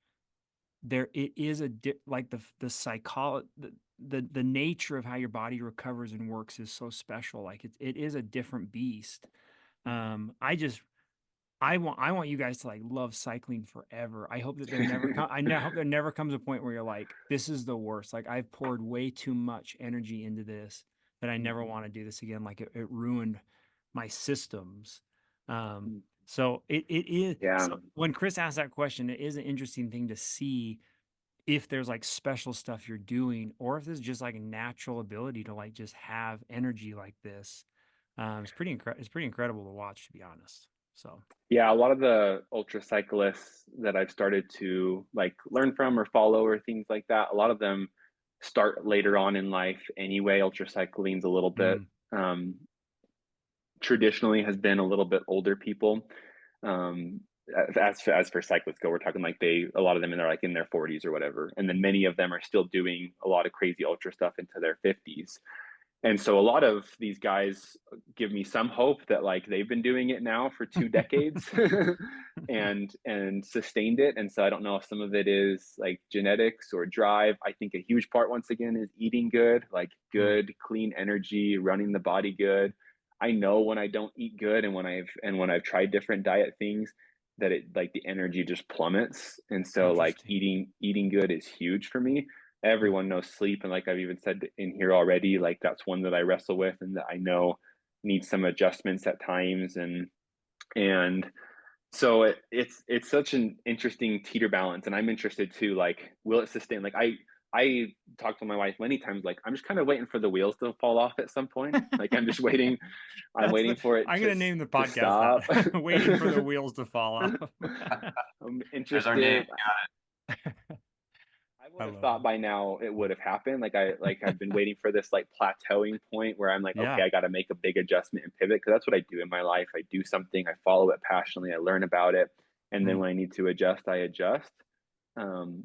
S1: there it is like the psychology, the nature of how your body recovers and works is so special. Like it is a different beast. I just I want you guys to like love cycling forever. I hope that hope there never comes a point where you're like, this is the worst. Like I've poured way too much energy into this that I never want to do this again. Like it ruined my systems. So it is,
S3: Yeah.
S1: so when Chris asked that question, it is an interesting thing to see if there's like special stuff you're doing or if there's just like a natural ability to like just have energy like this. It's pretty incredible to watch, to be honest. So
S3: Yeah, a lot of the ultra cyclists that I've started to like learn from or follow or things like that, a lot of them start later on in life anyway. Ultra cycling's a little bit
S1: mm,
S3: um, traditionally has been a little bit older people. Um, as for cyclists go, we're talking like a lot of them they're like in their 40s or whatever, and then many of them are still doing a lot of crazy ultra stuff into their 50s. And so a lot of these guys give me some hope that like they've been doing it now for 2 decades and sustained it. And so I don't know if some of it is like genetics or drive. I think a huge part once again is eating good, like
S1: mm,
S3: good, clean energy, running the body good. I know when I don't eat good and when I've tried different diet things that it like the energy just plummets. And so like
S1: interesting.
S3: eating good is huge for me. Everyone knows sleep, and like I've even said in here already, like that's one that I wrestle with and that I know needs some adjustments at times. And so it's such an interesting teeter balance, and I'm interested too, like will it sustain? Like I talked to my wife many times, like I'm just kind of waiting for the wheels to fall off at some point. Like I'm waiting for it
S1: I'm gonna name the
S3: to
S1: podcast
S3: stop.
S1: that. Waiting for the wheels to fall off.
S3: I'm
S2: There's our name.
S3: interested. I
S1: I
S3: would have
S1: love
S3: thought
S1: it.
S3: by now it would have happened. I've been waiting for this like plateauing point where I'm like, okay,
S1: Yeah.
S3: I got to make a big adjustment and pivot because that's what I do in my life. I do something, I follow it passionately, I learn about it, and then
S1: Mm,
S3: when I need to adjust, I adjust.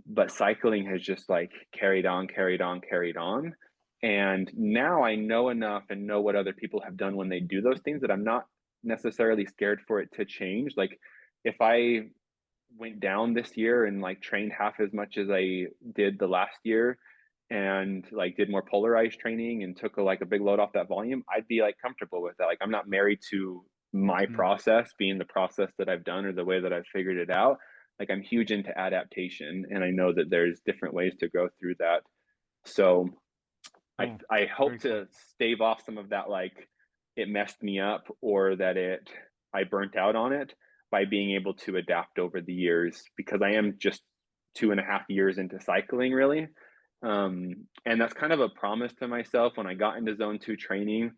S3: But cycling has just like carried on, carried on, carried on. And now I know enough and know what other people have done when they do those things that I'm not necessarily scared for it to change. Like if I went down this year and like trained half as much as I did the last year and like did more polarized training and took like a big load off that volume, I'd be like comfortable with that. Like I'm not married to my
S1: mm,
S3: process being the process that I've done or the way that I've figured it out. Like I'm huge into adaptation and I know that there's different ways to go through that. So
S1: cool.
S3: I
S1: Very
S3: hope
S1: cool.
S3: to stave off some of that like it messed me up or that it I burnt out on it by being able to adapt over the years because I am just 2.5 years into cycling really. And that's kind of a promise to myself when I got into zone two training.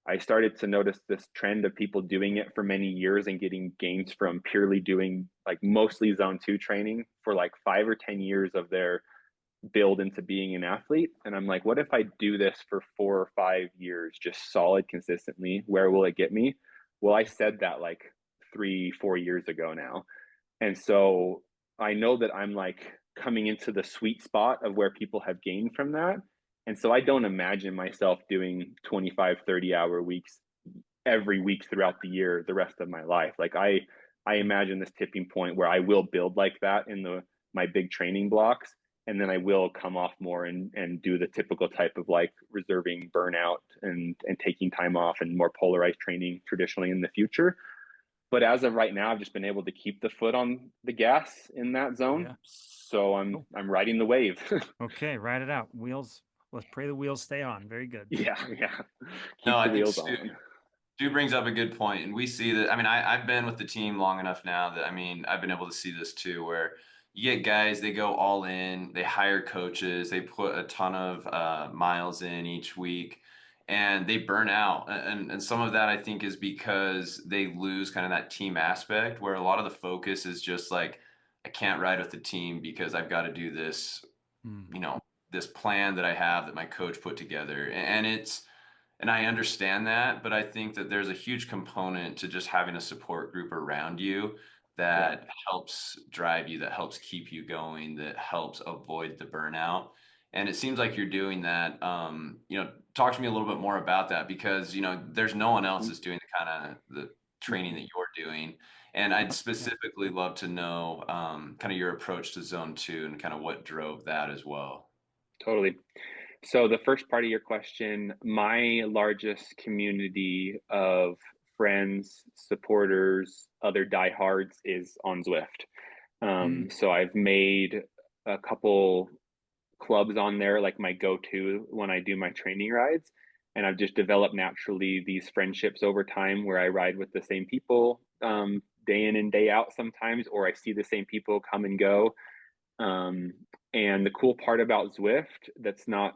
S3: I started to notice this trend of people doing it for many years and getting gains from purely doing like mostly zone two training for like 5 or 10 years of their build into being an athlete. And I'm like, what if I do this for 4 or 5 years, just solid consistently? Where will it get me? Well, I said that like 3-4 years ago now. And so I know that I'm like coming into the sweet spot of where people have gained from that. And so I don't imagine myself doing 25, 30-hour weeks every week throughout the year, the rest of my life. Like I imagine this tipping point where I will build like that in my big training blocks. And then I will come off more and do the typical type of like reserving burnout and taking time off and more polarized training traditionally in the future. But as of right now, I've just been able to keep the foot on the gas in that zone.
S1: Yeah.
S3: So
S1: Cool.
S3: I'm riding the wave.
S1: Okay, ride it out. Wheels. Let's pray the wheels stay on. Very good.
S3: Yeah.
S2: No,
S3: Keep the
S2: I think
S3: wheels
S2: Stu,
S3: on.
S2: Stu brings up a good point, and we see that. I mean, I've been with the team long enough now that I've been able to see this too, where you get guys, they go all in, they hire coaches, they put a ton of miles in each week, and they burn out. And some of that I think is because they lose kind of that team aspect, where a lot of the focus is just like, I can't ride with the team because I've got to do this, you know, this plan that I have that my coach put together, and I understand that, but I think that there's a huge component to just having a support group around you
S3: Yeah.
S2: that helps drive you, that helps keep you going, that helps avoid the burnout. And it seems like you're doing that. Talk to me a little bit more about that, because, there's no one else that's doing the kind of the training that you're doing. And I'd specifically love to know kind of your approach to zone two and kind of what drove that as well.
S3: Totally. So the first part of your question, my largest community of friends, supporters, other diehards is on Zwift. So I've made a couple clubs on there, like my go-to when I do my training rides. And I've just developed naturally these friendships over time where I ride with the same people day in and day out sometimes, or I see the same people come and go. Um, and the cool part about Zwift, that's not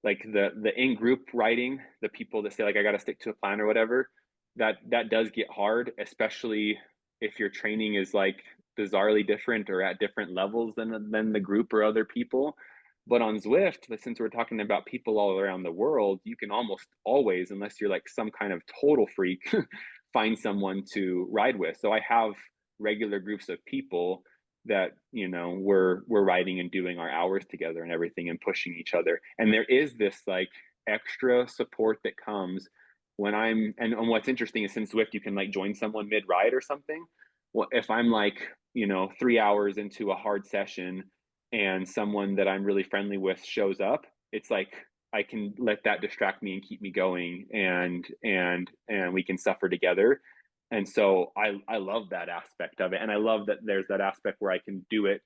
S3: like the in group writing, the people that say like I got to stick to a plan or whatever, that does get hard, especially if your training is like bizarrely different or at different levels than the group or other people. But on Zwift, since we're talking about people all around the world, you can almost always, unless you're like some kind of total freak, find someone to ride with. So I have regular groups of people that we're riding and doing our hours together and everything and pushing each other. And there is this like extra support that comes when and what's interesting is since Zwift you can like join someone mid ride or something. Well, if I'm like 3 hours into a hard session and someone that I'm really friendly with shows up, it's like I can let that distract me and keep me going, and we can suffer together. And so I love that aspect of it. And I love that there's that aspect where I can do it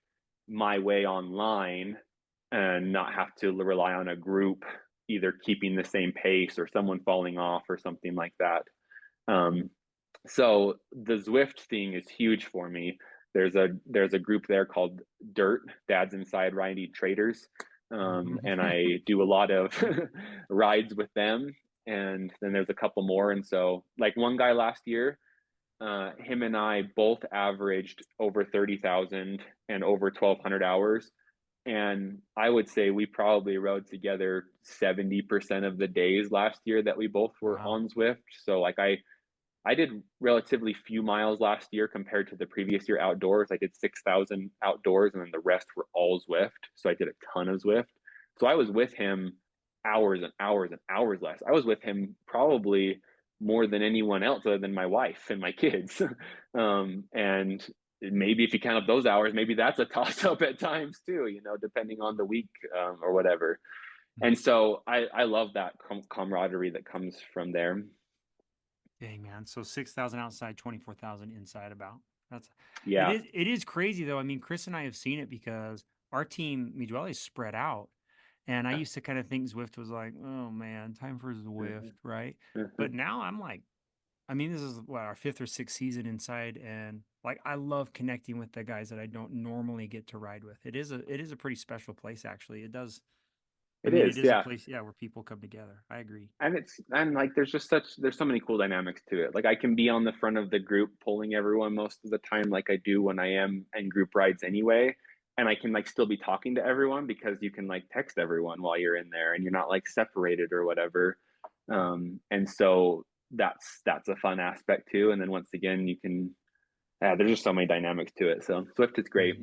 S3: my way online and not have to rely on a group either keeping the same pace or someone falling off or something like that. So the Zwift thing is huge for me. There's a group there called Dirt, Dads Inside Riding Traders. And I do a lot of rides with them. And then there's a couple more. And so like one guy last year, him and I both averaged over 30,000 and over 1,200 hours. And I would say we probably rode together 70% of the days last year that we both were on Zwift. So like I did relatively few miles last year compared to the previous year outdoors. I did 6,000 outdoors and then the rest were all Zwift. So I did a ton of Zwift. So I was with him hours and hours and hours less. I was with him probably more than anyone else other than my wife and my kids. And maybe if you count up those hours, maybe that's a toss up at times too, depending on the week or whatever. And so I love that camaraderie that comes from there.
S1: Dang, man. So 6,000 outside, 24,000 inside about.
S3: Yeah.
S1: It is crazy though. I mean, Chris and I have seen it because our team, Duole, is spread out. And I used to kind of think Zwift was like, oh man, time for Zwift, right? But now I'm like, I mean, this is what our fifth or sixth season inside, and like I love connecting with the guys that I don't normally get to ride with. It is a pretty special place, actually. It does. I
S3: It
S1: mean,
S3: is,
S1: it is a
S3: yeah.
S1: place, yeah, where people come together. I agree.
S3: And like there's so many cool dynamics to it. Like I can be on the front of the group pulling everyone most of the time, like I do when I am in group rides anyway. And I can like still be talking to everyone because you can like text everyone while you're in there and you're not like separated or whatever. And so that's a fun aspect too. And then once again, you can Yeah, there's just so many dynamics to it. So Swift is great.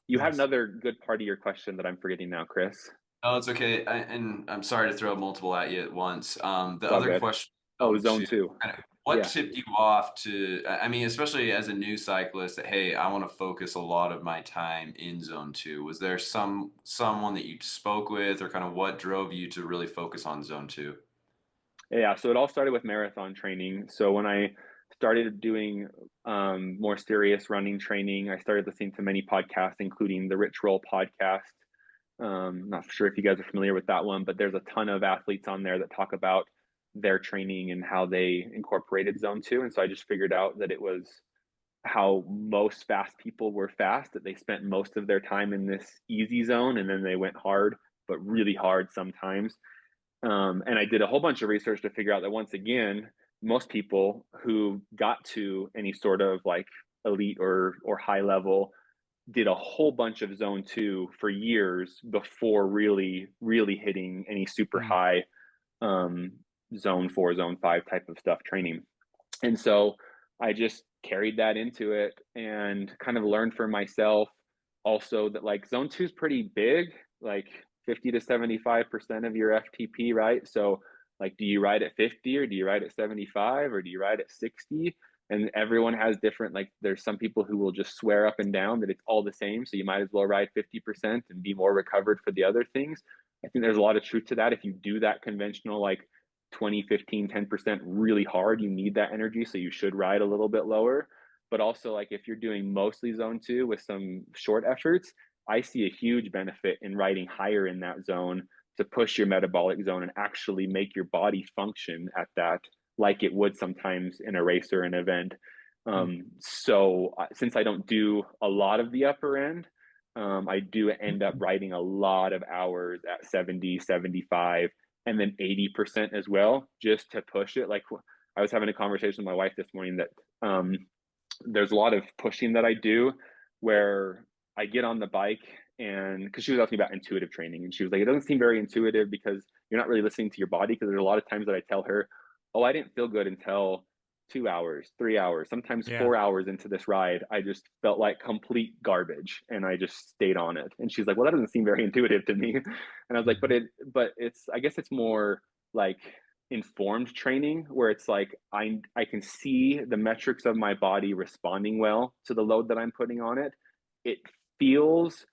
S3: You had
S1: Nice.
S3: another good part of your question that I'm forgetting now, Chris.
S2: Oh, it's okay. And I'm sorry to throw multiple at you at once. The
S3: It's all
S2: other
S3: good.
S2: question,
S3: Oh,
S2: Zone
S3: zone
S2: 2,
S3: two.
S2: kind of what
S3: Yeah.
S2: tipped you off to, I mean, especially as a new cyclist, that, hey, I want to focus a lot of my time in Zone 2. Was there someone that you spoke with, or kind of what drove you to really focus on Zone 2?
S3: Yeah. So it all started with marathon training. So when I started doing more serious running training, I started listening to many podcasts, including the Rich Roll podcast. Not sure if you guys are familiar with that one, but there's a ton of athletes on there that talk about their training and how they incorporated zone two. And so I just figured out that it was how most fast people were fast, that they spent most of their time in this easy zone and then they went hard, but really hard sometimes. And I did a whole bunch of research to figure out that once again, most people who got to any sort of like elite or high level did a whole bunch of zone two for years before really hitting any super
S1: Mm.
S3: high um, zone four, zone five type of stuff training. And so I just carried that into it and kind of learned for myself also that like zone two is pretty big, like 50 to 75% of your FTP, right? So like, do you ride at 50 or do you ride at 75 or do you ride at 60? And everyone has different, like there's some people who will just swear up and down that it's all the same. So you might as well ride 50% and be more recovered for the other things. I think there's a lot of truth to that. If you do that conventional, like 20, 15, 10% really hard, you need that energy. So you should ride a little bit lower. But also, like if you're doing mostly zone two with some short efforts, I see a huge benefit in riding higher in that zone to push your metabolic zone and actually make your body function at that like it would sometimes in a race or an event.
S1: Mm.
S3: So since I don't do a lot of the upper end, I do end up riding a lot of hours at 70, 75, and then 80% as well, just to push it. Like I was having a conversation with my wife this morning that there's a lot of pushing that I do where I get on the bike and because she was asking about intuitive training and she was like, it doesn't seem very intuitive because you're not really listening to your body. Because there's a lot of times that I tell her, oh, I didn't feel good until 2 hours, 3 hours, sometimes
S1: Yeah.
S3: 4 hours into this ride. I just felt like complete garbage and I just stayed on it. And she's like, well, that doesn't seem very intuitive to me. And I was like,
S1: Mhm.
S3: but it's, I guess it's more like informed training where it's like I can see the metrics of my body responding well to the load that I'm putting on it. It feels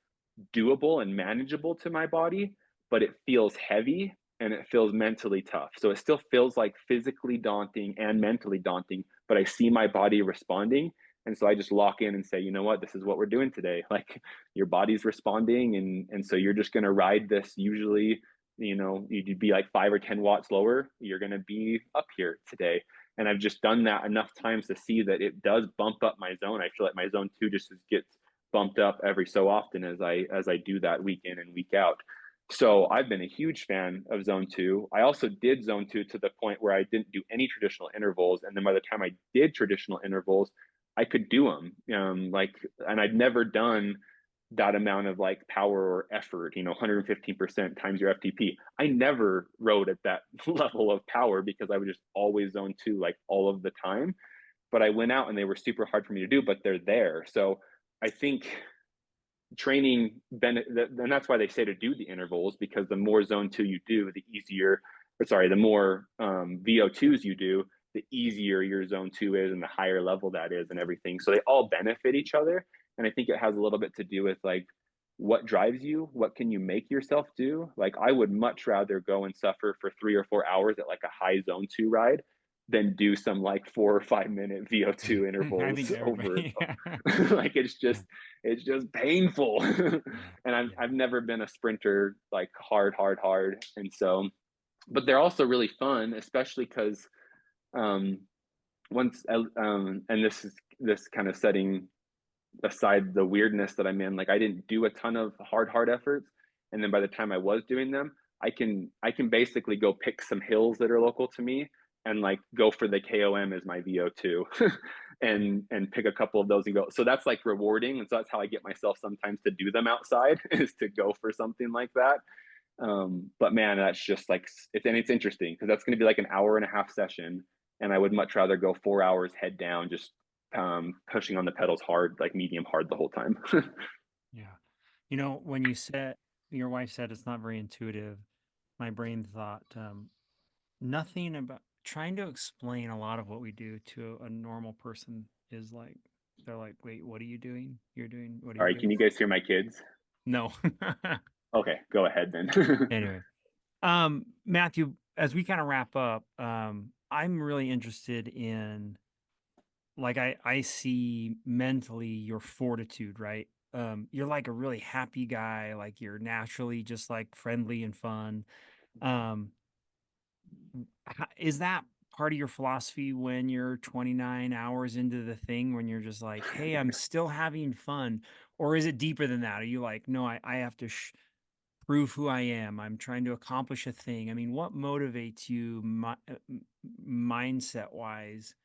S3: doable and manageable to my body, but it feels heavy and it feels mentally tough. So it still feels like physically daunting and mentally daunting, but I see my body responding. And so I just lock in and say, you know what, this is what we're doing today. Like your body's responding. And so you're just going to ride this usually, you know, you'd be like 5 or 10 watts lower. You're going to be up here today. And I've just done that enough times to see that it does bump up my zone. I feel like my zone two just gets bumped up every so often as I do that week in and week out. So I've been a huge fan of zone two. I also did zone two to the point where I didn't do any traditional intervals. And then by the time I did traditional intervals, I could do them. And I'd never done that amount of like power or effort, 115% times your FTP. I never rode at that level of power because I would just always zone two like all of the time. But I went out and they were super hard for me to do, but they're there. So I think training and that's why they say to do the intervals, because the more zone two you do, the easier, or sorry, the more VO2s you do, the easier your zone two is and the higher level that is and everything. So they all benefit each other. And I think it has a little bit to do with like what drives you, what can you make yourself do. Like I would much rather go and suffer for 3 or 4 hours at like a high zone two ride than do some like 4 or 5 minute VO2
S1: I think
S3: intervals over
S1: everybody.
S3: like it's just painful. And
S1: Yeah.
S3: I've never been a sprinter like hard. And so, but they're also really fun, especially because um, and this kind of setting aside the weirdness that I'm in, like I didn't do a ton of hard efforts. And then by the time I was doing them, I can basically go pick some hills that are local to me and like go for the KOM as my VO2 and pick a couple of those and go. So that's like rewarding. And so that's how I get myself sometimes to do them outside is to go for something like that. But man, that's just like, it's interesting because that's going to be like an hour and a half session. And I would much rather go 4 hours head down, just pushing on the pedals hard, like medium hard the whole time.
S1: Yeah. When your wife said it's not very intuitive, my brain thought nothing about trying to explain a lot of what we do to a normal person is like, they're like, wait, what are you doing? What are
S3: All
S1: you
S3: right, can
S1: doing?
S3: you guys hear my kids?
S1: No.
S3: Okay, go ahead then.
S1: Anyway, Matthew, as we kind of wrap up, I'm really interested in, like, I see mentally your fortitude, right? You're like a really happy guy, like you're naturally just like friendly and fun. Um, is that part of your philosophy when you're 29 hours into the thing, when you're just like, hey, I'm still having fun? Or is it deeper than that? Are you like, no, I have to prove who I am. I'm trying to accomplish a thing. I mean, what motivates you mindset wise,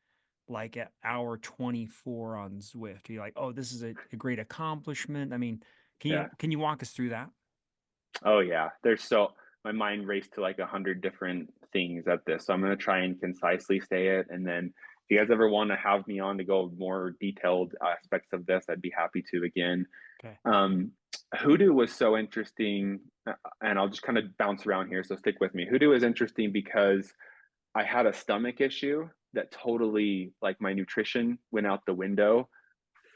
S1: like at hour 24 on Zwift? Are you like, oh, this is a great accomplishment? I mean,
S3: Yeah.
S1: can you walk us through that?
S3: Oh yeah. My mind raced to like 100 different things at this. So I'm going to try and concisely say it. And then if you guys ever want to have me on to go more detailed aspects of this, I'd be happy to again.
S1: Okay.
S3: Um, Hoodoo was so interesting, and I'll just kind of bounce around here. So stick with me. Hoodoo is interesting because I had a stomach issue that totally, like, my nutrition went out the window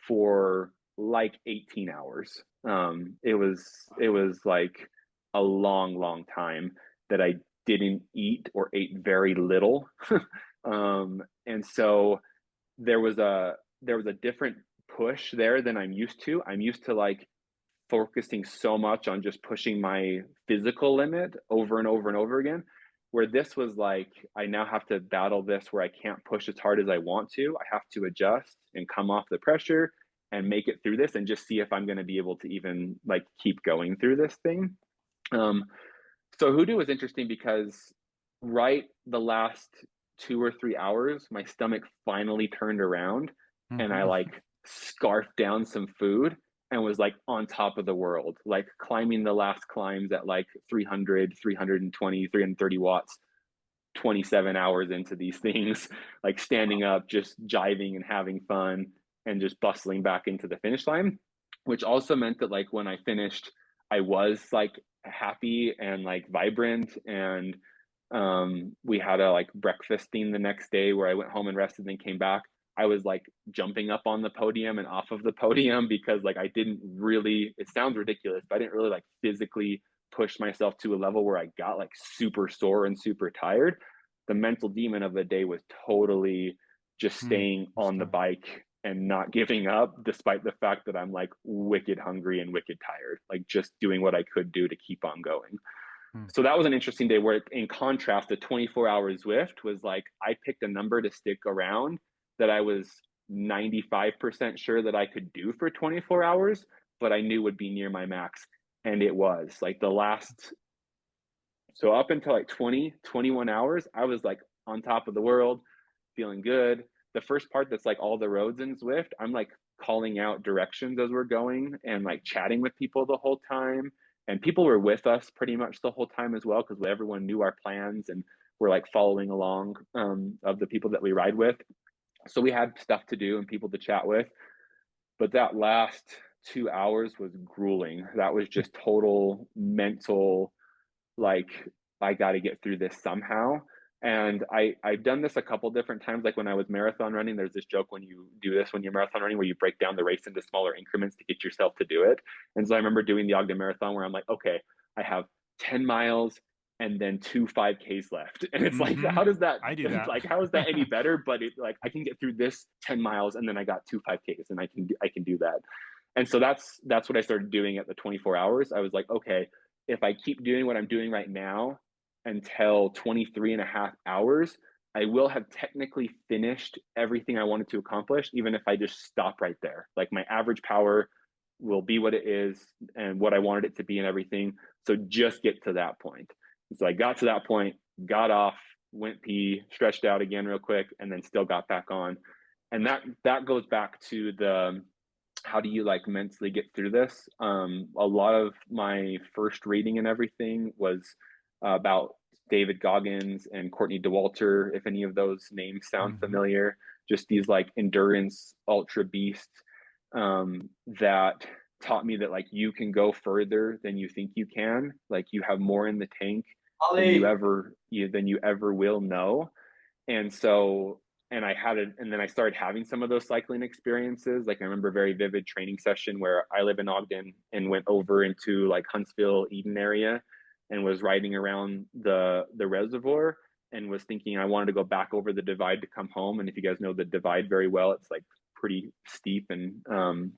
S3: for like 18 hours. It was like a long, long time that I didn't eat or ate very little. And so there was a different push there than I'm used to. I'm used to like focusing so much on just pushing my physical limit over and over and over again. Where this was like, I now have to battle this where I can't push as hard as I want to. I have to adjust and come off the pressure and make it through this and just see if I'm going to be able to even like keep going through this thing. Um, so Hoodoo was interesting because right the last 2 or 3 hours, my stomach finally turned around and I
S1: Mhm.
S3: like scarfed down some food and was like on top of the world, like climbing the last climbs at like 300, 320, 330 watts, 27 hours into these things, like standing up, just jiving and having fun and just bustling back into the finish line, which also meant that like when I finished, I was like happy and like vibrant. And we had a like breakfast thing the next day where I went home and rested and then came back. I was like jumping up on the podium and off of the podium because like I didn't really, it sounds ridiculous, but I didn't really like physically push myself to a level where I got like super sore and super tired. The mental demon of the day was totally just staying on the
S1: Start.
S3: bike and not giving up, despite the fact that I'm like wicked hungry and wicked tired, like just doing what I could do to keep on going.
S1: Hmm.
S3: So that was an interesting day where, in contrast, the 24-hour Zwift was like, I picked a number to stick around that I was 95% sure that I could do for 24 hours, but I knew would be near my max. And it was like the last, so up until like 20, 21 hours, I was like on top of the world, feeling good. The first part that's like all the roads in Zwift, I'm like calling out directions as we're going and like chatting with people the whole time. And people were with us pretty much the whole time as well because everyone knew our plans and were like following along of the people that we ride with. So we had stuff to do and people to chat with. But that last 2 hours was grueling. That was just total mental, like, I got to get through this somehow. And I've done this a couple different times. Like when I was marathon running, there's this joke when you do this when you're marathon running where you break down the race into smaller increments to get yourself to do it. And so I remember doing the Ogden Marathon where I'm like, okay, I have 10 miles and then two 5Ks left. And it's like,
S1: Mm-hmm.
S3: how does that,
S1: I do that.
S3: like, how is that any better? But it, like, I can get through this 10 miles and then I got two 5Ks and I can do that. And so that's what I started doing at the 24 hours. I was like, okay, if I keep doing what I'm doing right now until 23 and a half hours, I will have technically finished everything I wanted to accomplish, even if I just stop right there. Like my average power will be what it is and what I wanted it to be and everything. So just get to that point. So I got to that point, got off, went pee, stretched out again real quick, and then still got back on. And that goes back to the how do you like mentally get through this? A lot of my first reading and everything was about David Goggins and Courtney Dauwalter, if any of those names sound
S1: Mm-hmm.
S3: familiar. just these like endurance ultra beasts that taught me that like you can go further than you think you can. Like you have more in the tank than you ever will know. And so, and I had it, and then I started having some of those cycling experiences. Like I remember a very vivid training session where I live in Ogden and went over into like Huntsville, Eden area, and was riding around the reservoir and was thinking I wanted to go back over the divide to come home. And if you guys know the divide very well, it's like pretty steep and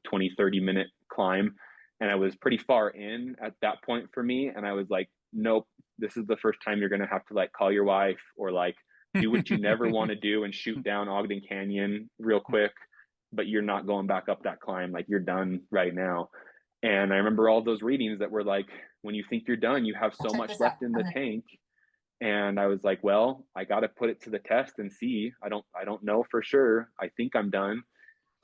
S3: 20, 30-minute climb. And I was pretty far in at that point for me. And I was like, nope, this is the first time you're going to have to like call your wife or like do what you never want to do and shoot down Ogden Canyon real quick, but you're not going back up that climb. Like you're done right now. And I remember all those readings that were like, when you think you're done, you have so much left in the tank. And I was like, well, I got to put it to the test and see. I don't know for sure. I think I'm done.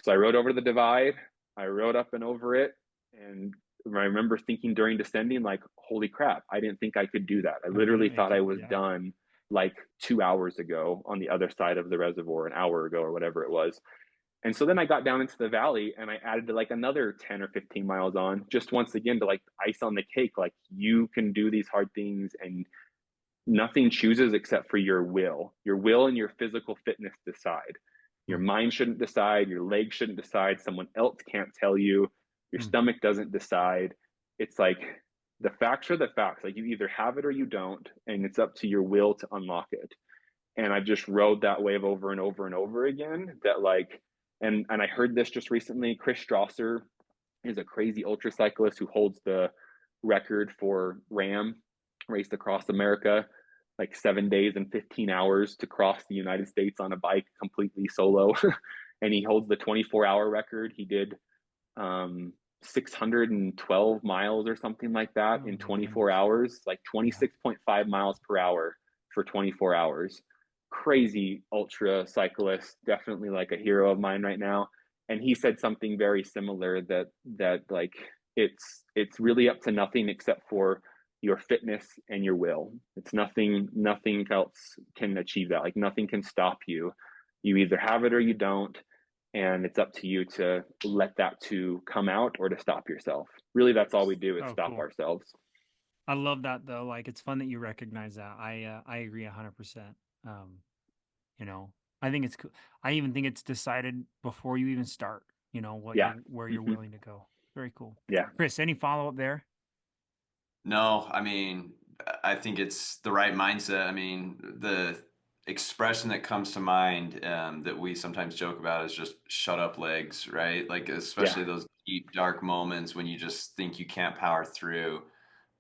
S3: So I rode over the divide. I rode up and over it. And I remember thinking during descending, like, holy crap, I didn't think I could do that. I literally thought I was done like 2 hours ago on the other side of the reservoir, an hour ago or whatever it was. And so then I got down into the valley and I added like another 10 or 15 miles on, just once again to like ice on the cake. Like you can do these hard things and nothing chooses except for your will. Your will and your physical fitness decide. Your mind shouldn't decide. Your legs shouldn't decide. Someone else can't tell you. Your stomach doesn't decide. It's like the facts are the facts. Like you either have it or you don't, and it's up to your will to unlock it. And I just rode that wave over and over and over again. That like, and I heard this just recently. Chris Strasser is a crazy ultra cyclist who holds the record for RAM, raced across America, like 7 days and 15 hours to cross the United States on a bike completely solo. And he holds the 24-hour record. He did 612 miles or something like that in 24 hours, like 26.5 miles per hour for 24 hours. Crazy ultra cyclist, definitely like a hero of mine right now. And he said something very similar that like it's really up to nothing except for your fitness and your will. It's nothing else can achieve that. Like nothing can stop you. You either have it or you don't. And it's up to you to let that to come out or to stop yourself. Really, that's all we do is stop ourselves.
S1: I love that though. Like it's fun that you recognize that. I agree 100%. You know, I think it's cool. I even think it's decided before you even start, you know, where you're willing to go. Very cool.
S3: Yeah.
S1: Chris, any follow up there?
S2: No, I mean, I think it's the right mindset. I mean, the expression that comes to mind that we sometimes joke about is just shut up legs, right? Like, especially those deep, dark moments when you just think you can't power through.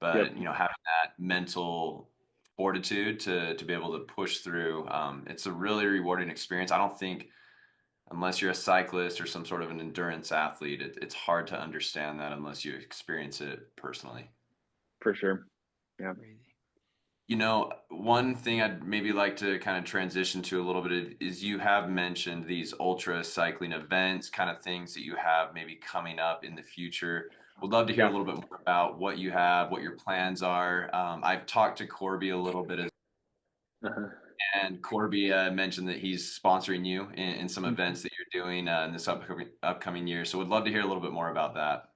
S2: But, you know, having that mental fortitude to be able to push through, it's a really rewarding experience. I don't think, unless you're a cyclist or some sort of an endurance athlete, it's hard to understand that unless you experience it personally.
S3: For sure. Yeah.
S1: Crazy.
S2: You know, one thing I'd maybe like to kind of transition to a little bit is you have mentioned these ultra cycling events, kind of things that you have maybe coming up in the future. Would love to hear a little bit more about what you have, what your plans are. I've talked to Corby a little bit, and Corby mentioned that he's sponsoring you in some events that you're doing in this upcoming year. So would love to hear a little bit more about that.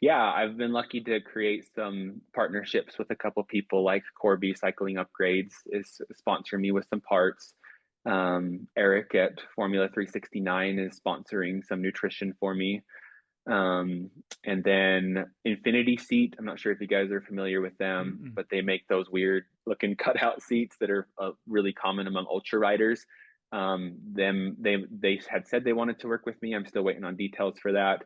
S3: Yeah, I've been lucky to create some partnerships with a couple people, like Corby Cycling Upgrades is sponsoring me with some parts. Eric at Formula 369 is sponsoring some nutrition for me. And then Infinity Seat, I'm not sure if you guys are familiar with them, but they make those weird looking cutout seats that are really common among ultra riders. They had said they wanted to work with me. I'm still waiting on details for that.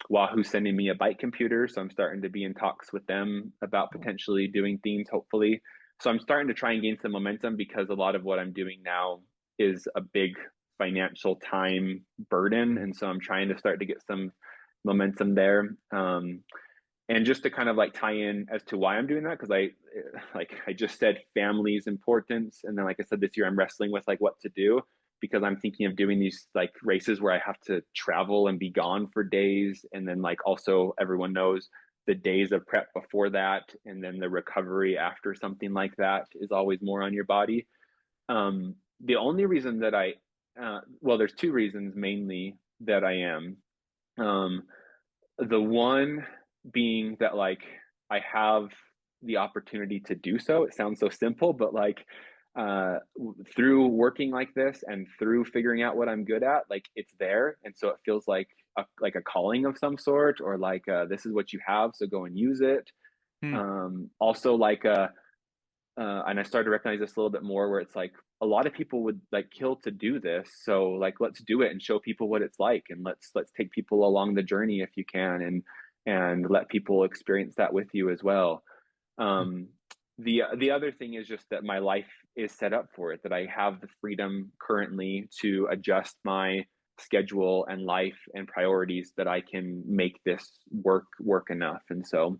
S3: Wahoo's sending me a bike computer, so I'm starting to be in talks with them about potentially doing themes, hopefully. So I'm starting to try and gain some momentum because a lot of what I'm doing now is a big financial time burden, and so I'm trying to start to get some momentum there. And just to kind of like tie in as to why I'm doing that, because I just said family's importance, and then like I said, this year I'm wrestling with like what to do, because I'm thinking of doing these like races where I have to travel and be gone for days. And then like also everyone knows the days of prep before that, and then the recovery after something like that is always more on your body. the only reason that well, there's two reasons mainly that I am. Um, the one being that like I have the opportunity to do so. It sounds so simple, but like through working like this and through figuring out what I'm good at, like it's there, and so it feels like a calling of some sort, or like this is what you have, so go and use it.
S1: Hmm.
S3: Also, like and I started to recognize this a little bit more, where it's like a lot of people would like kill to do this, so like let's do it and show people what it's like, and let's take people along the journey if you can, and let people experience that with you as well. um the other thing is just that my life is set up for it, that I have the freedom currently to adjust my schedule and life and priorities, that I can make this work enough. And so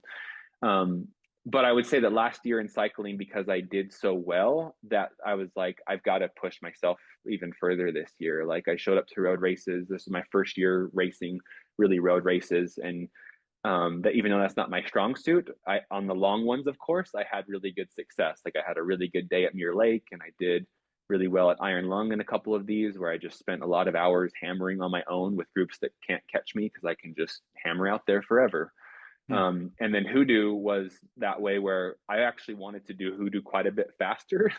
S3: um, but I would say that last year in cycling, because I did so well, that I was like, I've got to push myself even further this year. Like I showed up to road races. This is my first year racing really road races. And that even though that's not my strong suit, I on the long ones, of course, I had really good success. Like I had a really good day at Muir Lake, and I did really well at Iron Lung in a couple of these, where I just spent a lot of hours hammering on my own with groups that can't catch me, because I can just hammer out there forever.
S1: Hmm.
S3: And then Hoodoo was that way, where I actually wanted to do Hoodoo quite a bit faster,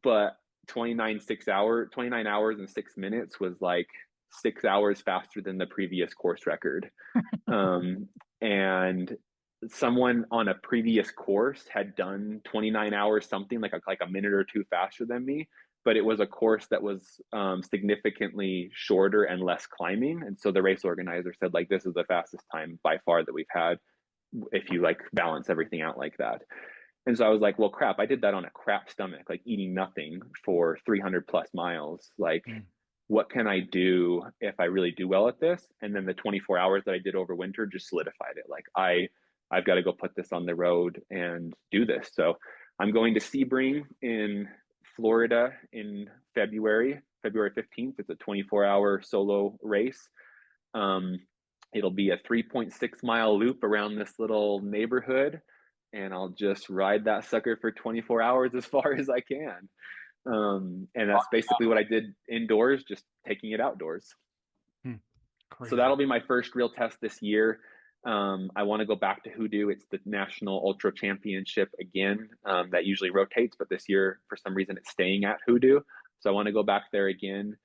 S3: but 29 hours and 6 minutes was like 6 hours faster than the previous course record. Um, and someone on a previous course had done 29 hours something, like a minute or two faster than me, but it was a course that was significantly shorter and less climbing. And so the race organizer said, like, this is the fastest time by far that we've had, if you like balance everything out like that. And so I was like, well, crap, I did that on a crap stomach, like eating nothing for 300 plus miles. Like,
S1: Hmm.
S3: what can I do if I really do well at this? And then the 24 hours that I did over winter just solidified it. Like, I've got to go put this on the road and do this. So I'm going to Sebring in Florida in February 15th. It's a 24-hour solo race. Um, It'll be a 3.6 mile loop around this little neighborhood, and I'll just ride that sucker for 24 hours as far as I can. And that's basically what I did indoors, just taking it outdoors.
S1: Hmm.
S3: So
S1: Crazy.
S3: that'll be my first real test this year. I want to go back to Hoodoo. It's the National Ultra Championship again. That usually rotates, but this year, for some reason, it's staying at Hoodoo. So I want to go back there again.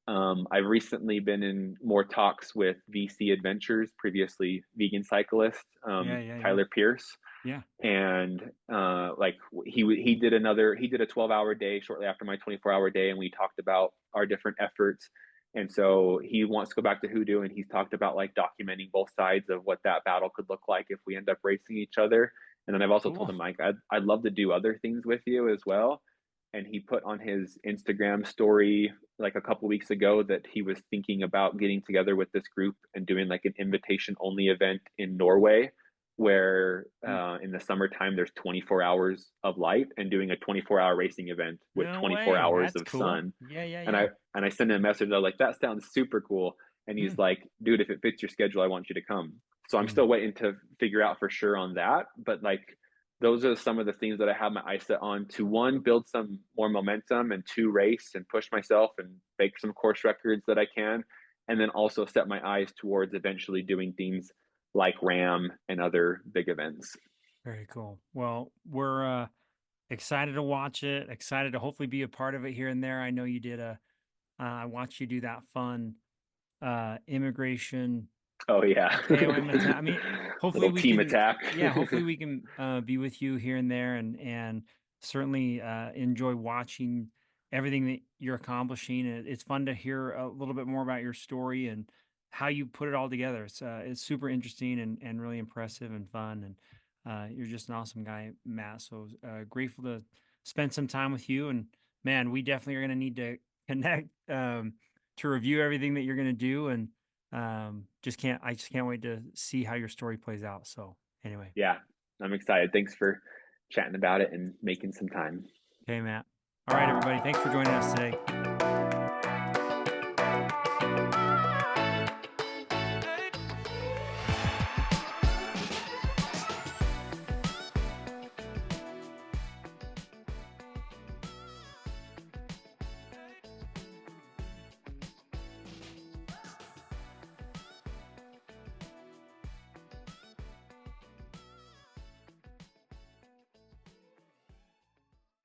S3: I've recently been in more talks with VC Adventures, previously vegan cyclist,
S1: Yeah.
S3: Tyler Pierce,
S1: Yeah.
S3: and like he did a 12-hour day shortly after my 24-hour day, and we talked about our different efforts. And so he wants to go back to Hoodoo, and he's talked about like documenting both sides of what that battle could look like if we end up racing each other. And then I've also told
S1: Cool.
S3: him, like, I'd love to do other things with you as well. And he put on his Instagram story like a couple weeks ago that he was thinking about getting together with this group and doing like an invitation only event in Norway, where
S1: Hmm.
S3: in the summertime there's 24 hours of light, and doing a 24-hour racing event with
S1: No
S3: 24
S1: way.
S3: hours
S1: That's
S3: of
S1: cool.
S3: sun. And
S1: Yeah.
S3: I sent him a message. I was like, that sounds super cool. And
S1: Hmm.
S3: he's like, dude, if it fits your schedule, I want you to come. So I'm
S1: Hmm.
S3: still waiting to figure out for sure on that. But like, those are some of the things that I have my eyes set on, to one, build some more momentum, and two, race and push myself and break some course records that I can. And then also set my eyes towards eventually doing things like RAM and other big events.
S1: Very cool. Well, we're excited to watch it, excited to hopefully be a part of it here and there. I know you did I watched you do that fun immigration
S3: Oh yeah.
S1: KOM attack. I mean, hopefully
S3: Little
S1: we
S3: team
S1: can,
S3: attack.
S1: yeah, hopefully we can be with you here and there, and certainly enjoy watching everything that you're accomplishing. It's fun to hear a little bit more about your story and how you put it all together. It's super interesting and really impressive and fun. And you're just an awesome guy, Matt. So grateful to spend some time with you. And man, we definitely are going to need to connect to review everything that you're going to do. And I just can't wait to see how your story plays out. So anyway,
S3: Yeah, I'm excited. Thanks for chatting about it and making some time.
S1: okay, Matt. All right, everybody. Thanks for joining us today.